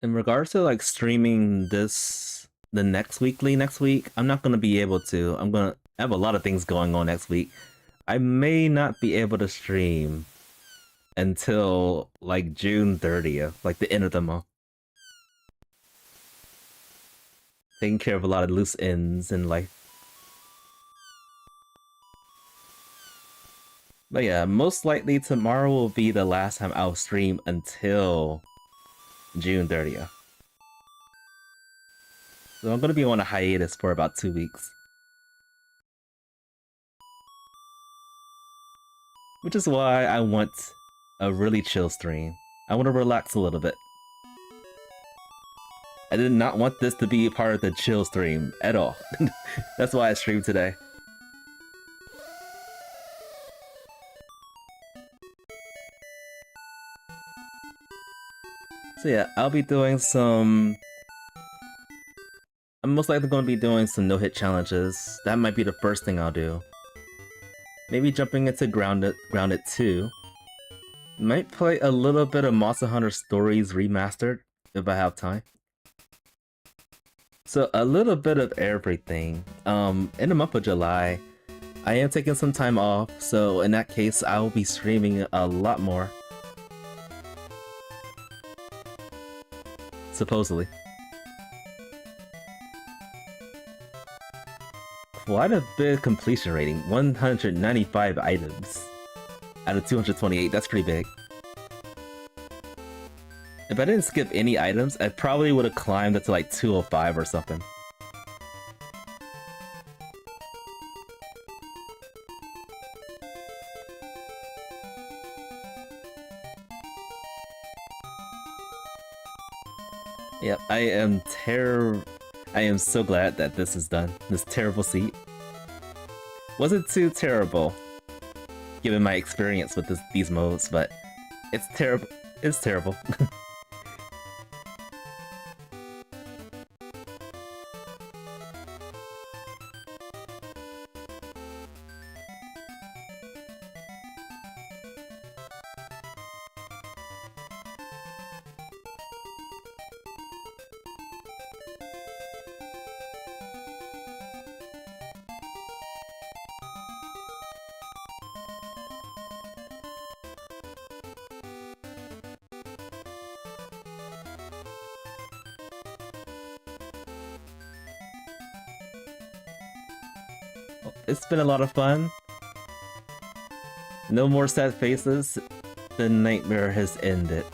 In regards to like streaming the next week, I'm not gonna be able to. I'm gonna have a lot of things going on next week. I may not be able to stream until like June 30th, like the end of the month. Taking care of a lot of loose ends in life. But yeah, most likely tomorrow will be the last time I'll stream until June 30th. So I'm gonna be on a hiatus for about 2 weeks. Which is why I want a really chill stream. I want to relax a little bit. I did not want this to be a part of the chill stream at all. That's why I streamed today. So yeah, I'll be doing some... I'm most likely going to be doing some no-hit challenges. That might be the first thing I'll do. Maybe jumping into Grounded 2. Might play a little bit of Monster Hunter Stories Remastered, if I have time. So a little bit of everything. In the month of July, I am taking some time off, so in that case, I will be streaming a lot more. Supposedly. Quite a bit of completion rating, 195 items out of 228, that's pretty big. If I didn't skip any items, I probably would have climbed up to like 205 or something. Yep, I am so glad that this is done. This terrible seat. Wasn't too terrible, given my experience with these modes, but it's terrible. It's terrible. It's been a lot of fun. No more sad faces. The nightmare has ended.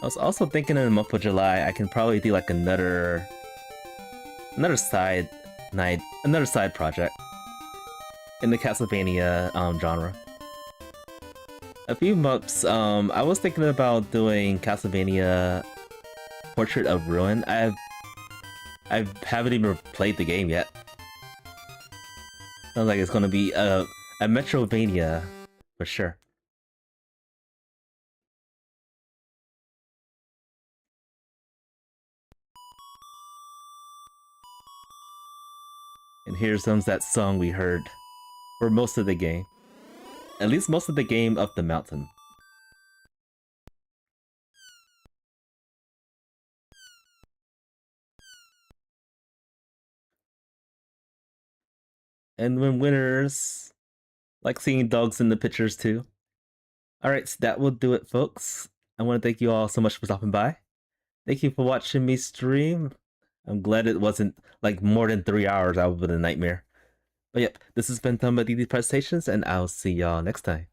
I was also thinking in the month of July I can probably do like another side project. in the Castlevania genre. A few months, I was thinking about doing Castlevania Portrait of Ruin. I haven't even played the game yet. Sounds like it's gonna be a Metrovania for sure. And here's that song we heard for most of the game. At least most of the game up the mountain. And when winners like seeing dogs in the pictures too. Alright, so that will do it, folks. I want to thank you all so much for stopping by. Thank you for watching me stream. I'm glad it wasn't like more than 3 hours. That would have been a nightmare. But yep, this has been Thumba DD Presentations, and I'll see y'all next time.